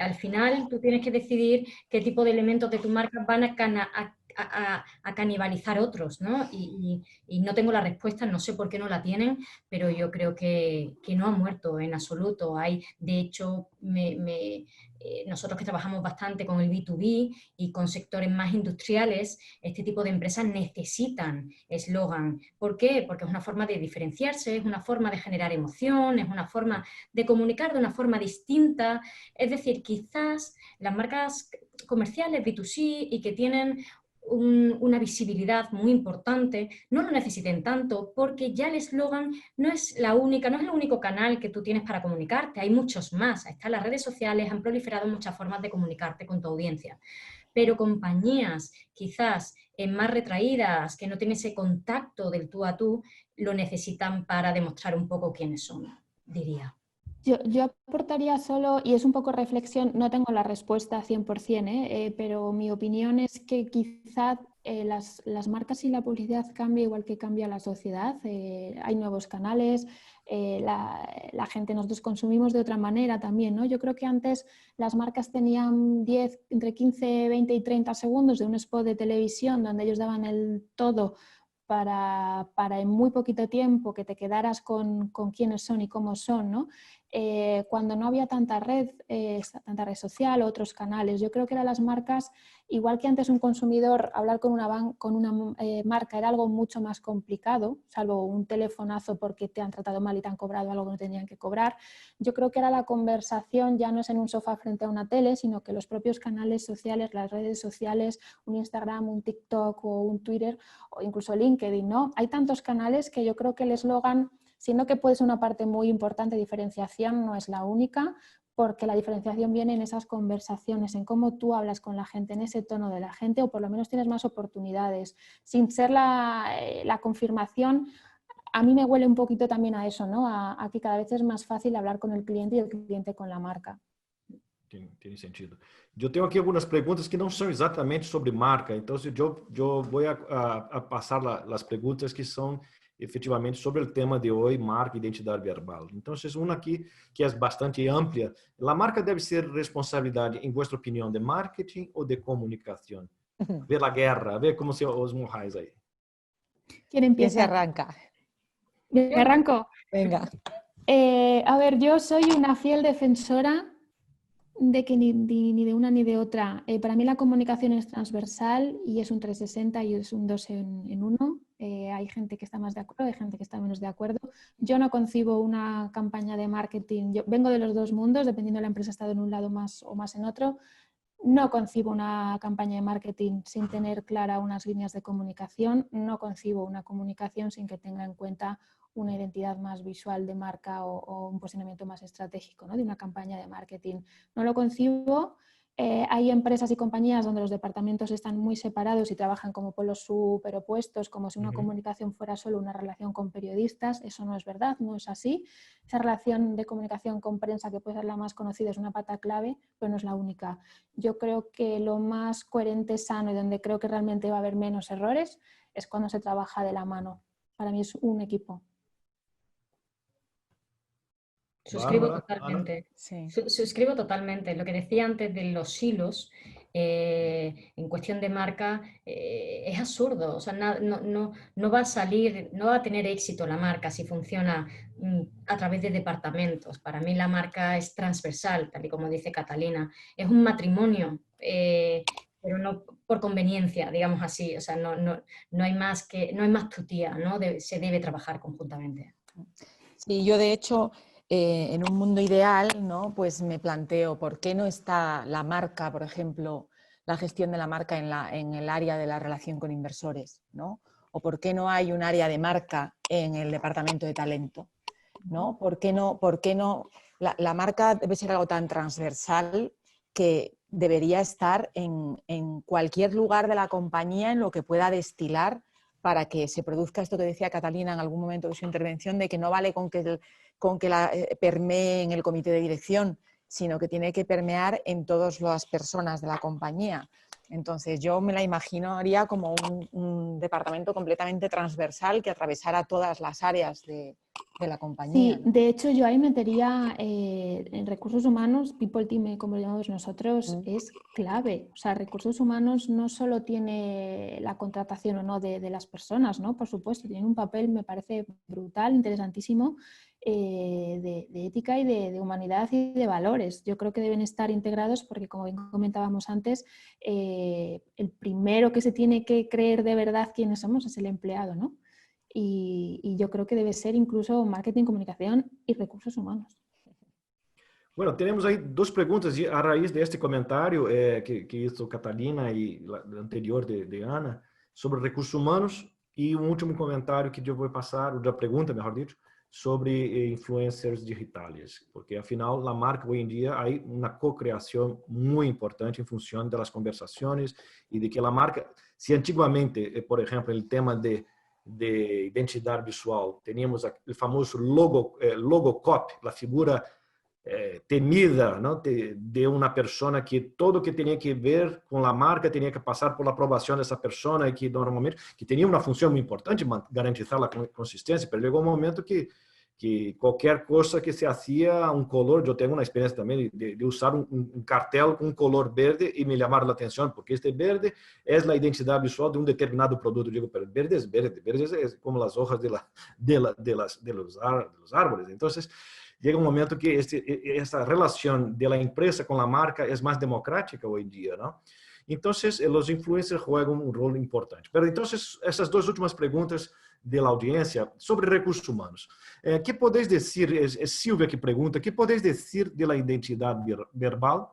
Al final tú tienes que decidir qué tipo de elementos de tu marca van a canibalizar otros, ¿no? Y no tengo la respuesta, no sé por qué no la tienen, pero yo creo que no ha muerto en absoluto. De hecho, nosotros que trabajamos bastante con el B2B y con sectores más industriales, este tipo de empresas necesitan eslogan. ¿Por qué? Porque es una forma de diferenciarse, es una forma de generar emoción, es una forma de comunicar de una forma distinta. Es decir, quizás las marcas comerciales B2C y que tienen una visibilidad muy importante, no lo necesiten tanto porque ya el eslogan no es el único canal que tú tienes para comunicarte, hay muchos más, están las redes sociales, han proliferado muchas formas de comunicarte con tu audiencia, pero compañías quizás más retraídas, que no tienen ese contacto del tú a tú, lo necesitan para demostrar un poco quiénes son, diría. Yo aportaría solo, y es un poco reflexión, no tengo la respuesta 100%, pero mi opinión es que quizás las marcas y la publicidad cambia igual que cambia la sociedad. Hay nuevos canales, la gente, nosotros consumimos de otra manera también, ¿no? Yo creo que antes las marcas tenían entre 15, 20 y 30 segundos de un spot de televisión donde ellos daban el todo para en muy poquito tiempo que te quedaras con quiénes son y cómo son, ¿no? Cuando no había tanta red social o otros canales. Yo creo que eran las marcas, igual que antes un consumidor, hablar con una marca era algo mucho más complicado, salvo un telefonazo porque te han tratado mal y te han cobrado algo que no tenían que cobrar. Yo creo que ahora la conversación ya no es en un sofá frente a una tele, sino que los propios canales sociales, las redes sociales, un Instagram, un TikTok o un Twitter o incluso LinkedIn, ¿no? Hay tantos canales que yo creo que el eslogan, siendo que puede ser una parte muy importante de diferenciación, no es la única, porque la diferenciación viene en esas conversaciones, en cómo tú hablas con la gente, en ese tono de la gente, o por lo menos tienes más oportunidades. Sin ser la confirmación, a mí me huele un poquito también a eso, ¿no? A que cada vez es más fácil hablar con el cliente y el cliente con la marca. Tiene sentido. Eu tenho aqui algumas perguntas que não são exatamente sobre marca, então eu vou a passar as perguntas que são efetivamente sobre o tema de hoje, marca e identidade verbal. Então, uma aqui que é bastante ampla. A marca deve ser responsabilidade, em vossa opinião, de marketing ou de comunicação? Ver a guerra, ver como se os morrais aí. ¿Quién empieza? ¿Quién se arranca? ¿Me arranco? Venga. A ver, yo soy una fiel defensora de que ni de una ni de otra. Para mí la comunicación es transversal y es un 360 y es un 2 en 1. Hay gente que está más de acuerdo, hay gente que está menos de acuerdo. Yo no concibo una campaña de marketing. Yo vengo de los dos mundos, dependiendo de la empresa, he estado en un lado más o más en otro. No concibo una campaña de marketing sin tener clara unas líneas de comunicación, no concibo una comunicación sin que tenga en cuenta una identidad más visual de marca o un posicionamiento más estratégico, ¿no?, de una campaña de marketing. No lo concibo. Hay empresas y compañías donde los departamentos están muy separados y trabajan como polos superopuestos, como si una comunicación fuera solo una relación con periodistas. Eso no es verdad, no es así. Esa relación de comunicación con prensa, que puede ser la más conocida, es una pata clave, pero no es la única. Yo creo que lo más coherente, sano y donde creo que realmente va a haber menos errores es cuando se trabaja de la mano. Para mí es un equipo. Suscribo Bárbara, Ana. totalmente. Sí. Suscribo totalmente. Lo que decía antes de los silos, en cuestión de marca, es absurdo. O sea, no va a salir, no va a tener éxito la marca si funciona a través de departamentos. Para mí la marca es transversal, tal y como dice Catalina. Es un matrimonio, pero no por conveniencia, digamos así. O sea, no hay más tutía, ¿no? Se debe trabajar conjuntamente. Sí, yo de hecho, en un mundo ideal, ¿no?, pues me planteo por qué no está la marca, por ejemplo, la gestión de la marca en el área de la relación con inversores, ¿no? O por qué no hay un área de marca en el departamento de talento, ¿no? ¿Por qué no? La marca debe ser algo tan transversal que debería estar en cualquier lugar de la compañía en lo que pueda destilar para que se produzca esto que decía Catalina en algún momento de su intervención, de que no vale con que la permee en el comité de dirección, sino que tiene que permear en todas las personas de la compañía. Entonces yo me la imaginaría como un departamento completamente transversal que atravesara todas las áreas de la compañía. Sí, de hecho yo ahí metería en recursos humanos, people team, como lo llamamos nosotros, es clave. O sea, recursos humanos no solo tiene la contratación o no de las personas, ¿no? Por supuesto, tiene un papel, me parece brutal, interesantísimo, de ética y de humanidad y de valores. Yo creo que deben estar integrados porque, como bien comentábamos antes, el primero que se tiene que creer de verdad quiénes somos es el empleado, ¿no? Y yo creo que debe ser incluso marketing, comunicación y recursos humanos. Bueno, tenemos aí duas perguntas a raiz deste comentário que hizo Catalina e a anterior de Ana sobre recursos humanos e um último comentário que eu vou passar, outra pergunta, melhor dito, sobre influencers digitais, porque afinal a marca hoje em dia há uma co-criação muito importante em função das conversações e de que a marca, se antigamente, por exemplo, o tema de identidade visual, teníamos o famoso logocop, a figura temida, ¿no?, de una persona que todo que tenía que ver con la marca tenía que pasar por la aprobación de esa persona y que normalmente que tenía una función muy importante, garantizar la consistencia, pero llegó un momento que cualquier cosa que se hacía, un color, yo tengo una experiencia también de usar un cartel con un color verde y me llamaron la atención, porque este verde es la identidad visual de un determinado producto. Digo, pero verde es como las hojas de los árboles. Entonces, llega un momento que esta relación de la empresa con la marca es más democrática hoy en día, ¿no? Entonces, los influencers juegan un rol importante. Pero entonces, esas dos últimas preguntas de la audiencia sobre recursos humanos. ¿Qué podéis decir, es Silvia que pregunta, qué podéis decir de la identidad verbal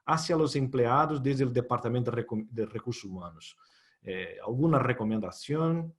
hacia los empleados desde el Departamento de Recursos Humanos? ¿Alguna recomendación?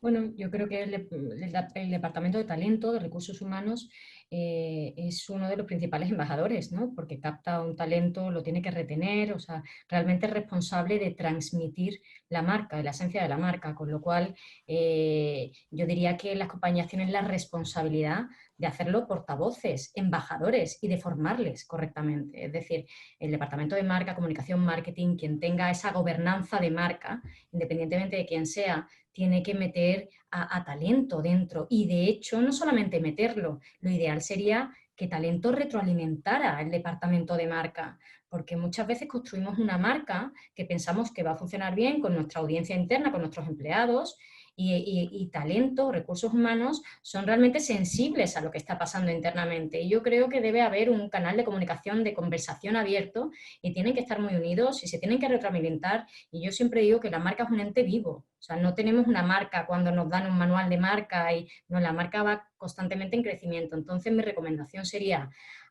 Bueno, yo creo que el Departamento de Talento, de Recursos Humanos, es uno de los principales embajadores, ¿no? Porque capta un talento, lo tiene que retener, o sea, realmente es responsable de transmitir la marca, la esencia de la marca, con lo cual yo diría que las compañías tienen la responsabilidad de hacerlo portavoces, embajadores y de formarles correctamente. Es decir, el Departamento de Marca, Comunicación, Marketing, quien tenga esa gobernanza de marca, independientemente de quién sea, tiene que meter a talento dentro y de hecho no solamente meterlo, lo ideal sería que talento retroalimentara el departamento de marca, porque muchas veces construimos una marca que pensamos que va a funcionar bien con nuestra audiencia interna, con nuestros empleados y talento, recursos humanos son realmente sensibles a lo que está pasando internamente y yo creo que debe haber un canal de comunicación, de conversación abierto y tienen que estar muy unidos y se tienen que retroalimentar y yo siempre digo que la marca es un ente vivo, o sea, no tenemos una marca cuando nos dan un manual de marca y no, la marca va constantemente en crecimiento, entonces mi recomendación sería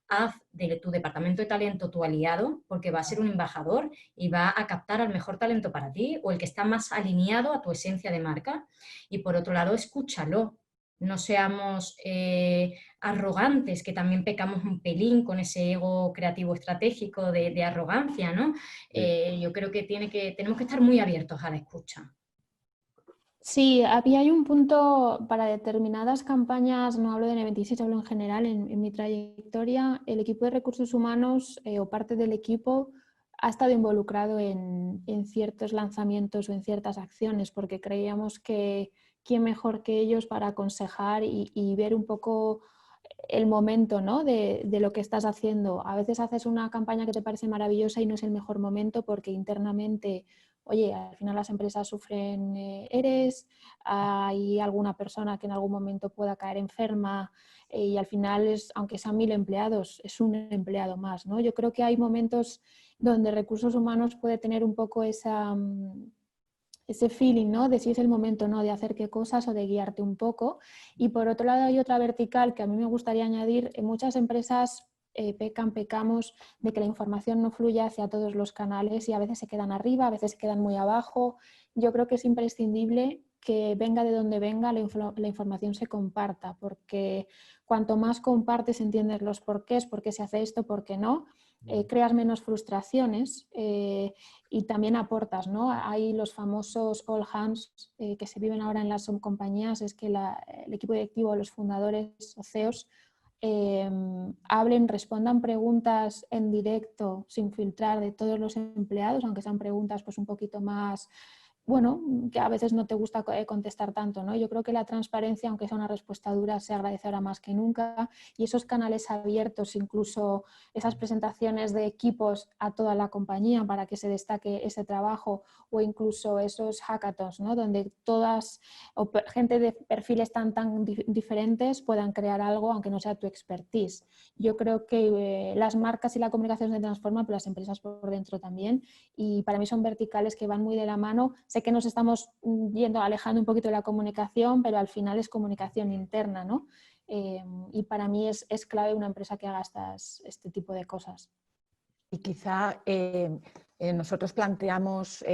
haz de tu departamento de talento tu aliado, porque va a ser un embajador y va a captar al mejor talento para ti o el que está más alineado a tu esencia de marca. Y por otro lado, escúchalo. No seamos arrogantes, que también pecamos un pelín con ese ego creativo estratégico de arrogancia, ¿no? Yo creo que tenemos que estar muy abiertos a la escucha. Sí, hay un punto para determinadas campañas, no hablo de N26, hablo en general, en mi trayectoria, el equipo de recursos humanos o parte del equipo ha estado involucrado en ciertos lanzamientos o en ciertas acciones, porque creíamos que quién mejor que ellos para aconsejar y ver un poco el momento, ¿no? de lo que estás haciendo. A veces haces una campaña que te parece maravillosa y no es el mejor momento porque internamente, oye, al final las empresas sufren ERES, hay alguna persona que en algún momento pueda caer enferma y al final, aunque sean 1000 empleados, es un empleado más, ¿no? Yo creo que hay momentos donde recursos humanos puede tener un poco ese feeling, ¿no? De si es el momento, ¿no? De hacer qué cosas o de guiarte un poco. Y por otro lado hay otra vertical que a mí me gustaría añadir. En muchas empresas pecamos de que la información no fluye hacia todos los canales y a veces se quedan arriba, a veces se quedan muy abajo. Yo creo que es imprescindible que venga de donde venga, la información se comparta, porque cuanto más compartes, entiendes los porqués, por qué se hace esto, por qué no, creas menos frustraciones y también aportas, ¿no? Hay los famosos all hands que se viven ahora en las compañías, es que el equipo directivo, los fundadores o CEOs hablen, respondan preguntas en directo sin filtrar de todos los empleados, aunque sean preguntas pues un poquito más, bueno, que a veces no te gusta contestar tanto, ¿no? Yo creo que la transparencia, aunque sea una respuesta dura, se agradece ahora más que nunca y esos canales abiertos, incluso esas presentaciones de equipos a toda la compañía para que se destaque ese trabajo o incluso esos hackathons, ¿no? Donde todas o gente de perfiles tan diferentes puedan crear algo aunque no sea tu expertise. Yo creo que las marcas y la comunicación se transforman, pero las empresas por dentro también y para mí son verticales que van muy de la mano. Sé que nos estamos alejando un poquito de la comunicación, pero al final es comunicación interna, ¿no? Y para mí es clave una empresa que haga este tipo de cosas. Y quizá nosotros planteamos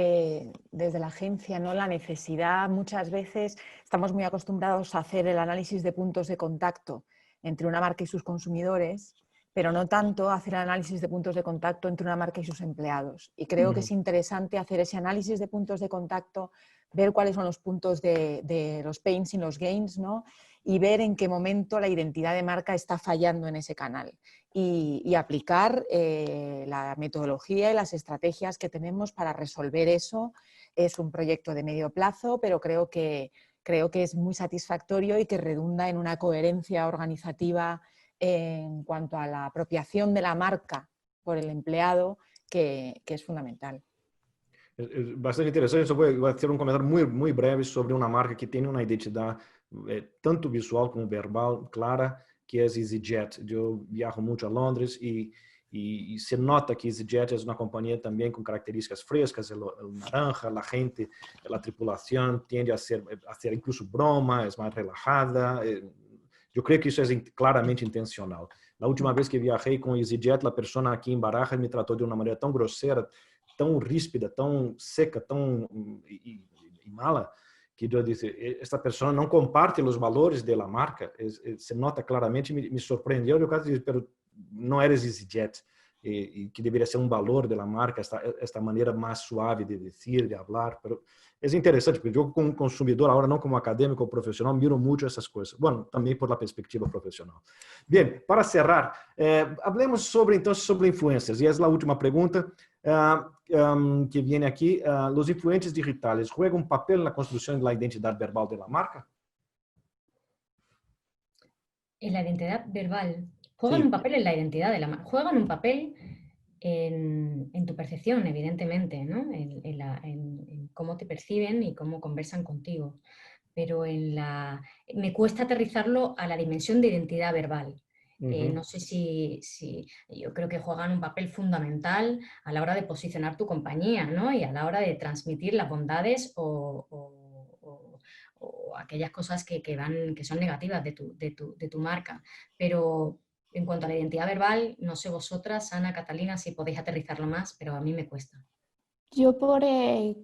desde la agencia, ¿no? La necesidad, muchas veces estamos muy acostumbrados a hacer el análisis de puntos de contacto entre una marca y sus consumidores, pero no tanto hacer el análisis de puntos de contacto entre una marca y sus empleados. Y creo que es interesante hacer ese análisis de puntos de contacto, ver cuáles son los puntos de los pains y los gains, ¿no? Y ver en qué momento la identidad de marca está fallando en ese canal. Y aplicar la metodología y las estrategias que tenemos para resolver eso. Es un proyecto de medio plazo, pero creo que es muy satisfactorio y que redunda en una coherencia organizativa en cuanto a la apropiación de la marca por el empleado, que es fundamental. Es bastante interessante. Só vou ter um comentário muito breve sobre uma marca que tem uma identidade tanto visual como verbal clara, que é a EasyJet. Eu viajo muito a Londres e se nota que EasyJet é uma companhia também com características frescas, el naranja, a gente, a tripulação tende a ser incluso broma, é mais relajada. Eu creio que isso é claramente intencional. Na última vez que viajei com EasyJet, a pessoa aqui em Barajas me tratou de uma maneira tão grosseira, tão ríspida, tão seca, tão mala, que eu disse, esta pessoa não comparte os valores da marca, se nota claramente, me surpreendeu, eu quase disse, pero não eres EasyJet, e que deveria ser um valor da marca, esta maneira mais suave de dizer, de falar, pero é interessante, porque eu como consumidor, agora não como acadêmico ou profissional, miro muito essas coisas. Bueno, também por la perspectiva profissional. Bem, para cerrar, hablemos sobre influencers, e essa é a última pergunta que viene aquí. ¿Los influencers digitales juegan un papel en la construcción de la identidad verbal de la marca? En la identidad verbal. Juegan un papel en la identidad de la marca. Juegan un papel en tu percepción, evidentemente, ¿no? En cómo te perciben y cómo conversan contigo. Pero me cuesta aterrizarlo a la dimensión de identidad verbal. No sé si yo creo que juegan un papel fundamental a la hora de posicionar tu compañía, ¿no? Y a la hora de transmitir las bondades o aquellas cosas que son negativas de tu marca. Pero En cuanto a la identidad verbal, no sé vosotras, Ana, Catalina, si podéis aterrizarlo más, pero a mí me cuesta. Yo por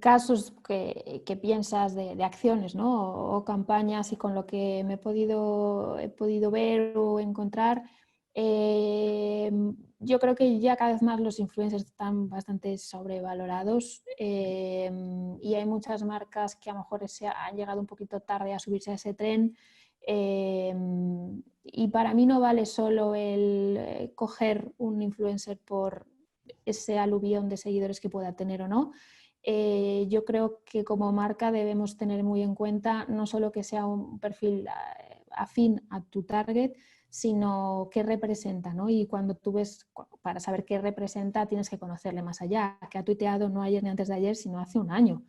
casos que piensas de acciones, ¿no? O campañas y con lo que he podido ver o encontrar, yo creo que ya cada vez más los influencers están bastante sobrevalorados y hay muchas marcas que a lo mejor han llegado un poquito tarde a subirse a ese tren. Y para mí no vale solo el coger un influencer por ese aluvión de seguidores que pueda tener o no. Yo creo que como marca debemos tener muy en cuenta no solo que sea un perfil afín a tu target, sino qué representa, ¿no? Y cuando tú ves, para saber qué representa, tienes que conocerle más allá, que ha tuiteado no ayer ni antes de ayer, sino hace un año.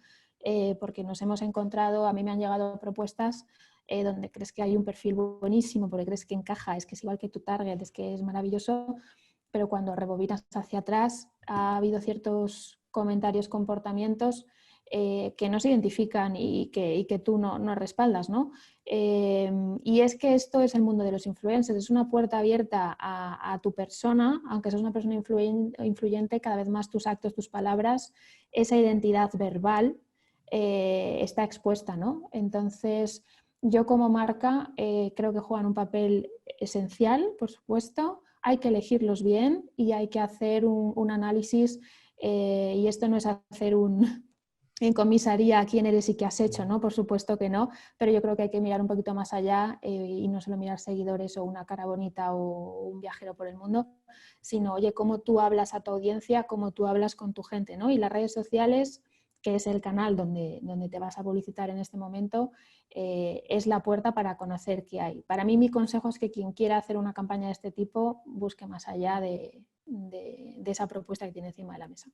Porque nos hemos encontrado, a mí me han llegado propuestas donde crees que hay un perfil buenísimo, porque crees que encaja, es que es igual que tu target, es que es maravilloso, pero cuando rebobinas hacia atrás ha habido ciertos comentarios, comportamientos que no se identifican y que tú no respaldas, ¿no? Y es que esto es el mundo de los influencers, es una puerta abierta a tu persona, aunque seas una persona influyente, cada vez más tus actos, tus palabras, esa identidad verbal está expuesta, ¿no? Entonces, yo como marca creo que juegan un papel esencial, por supuesto. Hay que elegirlos bien y hay que hacer un análisis y esto no es hacer en comisaría quién eres y qué has hecho, ¿no? Por supuesto que no, pero yo creo que hay que mirar un poquito más allá y no solo mirar seguidores o una cara bonita o un viajero por el mundo, sino, oye, cómo tú hablas a tu audiencia, cómo tú hablas con tu gente, ¿no? Y las redes sociales, que es el canal donde te vas a publicitar en este momento, es la puerta para conocer qué hay. Para mí mi consejo es que quien quiera hacer una campaña de este tipo busque más allá de esa propuesta que tiene encima de la mesa.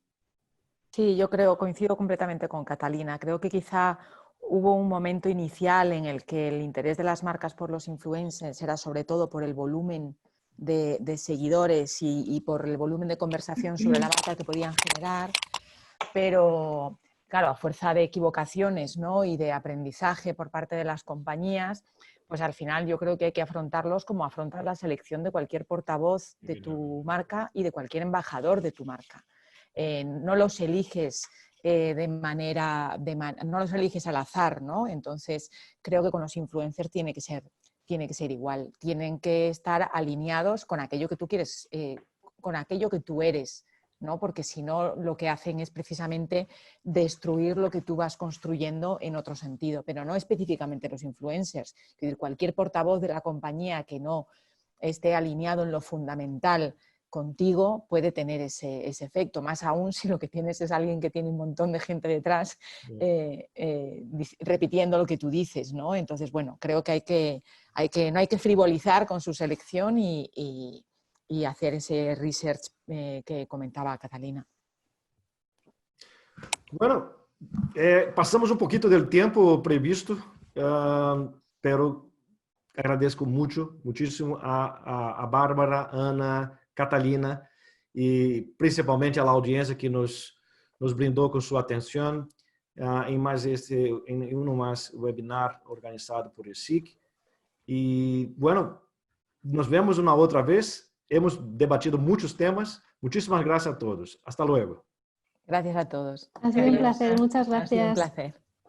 Sí, coincido completamente con Catalina. Creo que quizá hubo un momento inicial en el que el interés de las marcas por los influencers era sobre todo por el volumen de seguidores y por el volumen de conversación sobre la marca que podían generar, pero claro, a fuerza de equivocaciones, ¿no? Y de aprendizaje por parte de las compañías, pues al final yo creo que hay que afrontarlos como afrontar la selección de cualquier portavoz de tu marca y de cualquier embajador de tu marca. No los eliges no los eliges al azar, ¿no? Entonces creo que con los influencers tiene que ser igual, tienen que estar alineados con aquello que tú quieres, con aquello que tú eres, ¿no? Porque si no, lo que hacen es precisamente destruir lo que tú vas construyendo en otro sentido, pero no específicamente los influencers. Es decir, cualquier portavoz de la compañía que no esté alineado en lo fundamental contigo puede tener ese efecto, más aún si lo que tienes es alguien que tiene un montón de gente detrás repitiendo lo que tú dices, ¿no? Entonces, bueno, creo que no hay que frivolizar con su selección y hacer ese research que comentaba Catalina. Bueno, pasamos un poquito del tiempo previsto, pero agradezco muchísimo a Bárbara, Ana, Catalina y principalmente a la audiencia que nos brindó con su atención en uno más webinar organizado por el SIC. Y bueno, nos vemos una otra vez. Hemos debatido muchos temas. Muchísimas gracias a todos. Hasta luego. Gracias a todos. Ha sido un placer, muchas gracias. Ha sido un placer.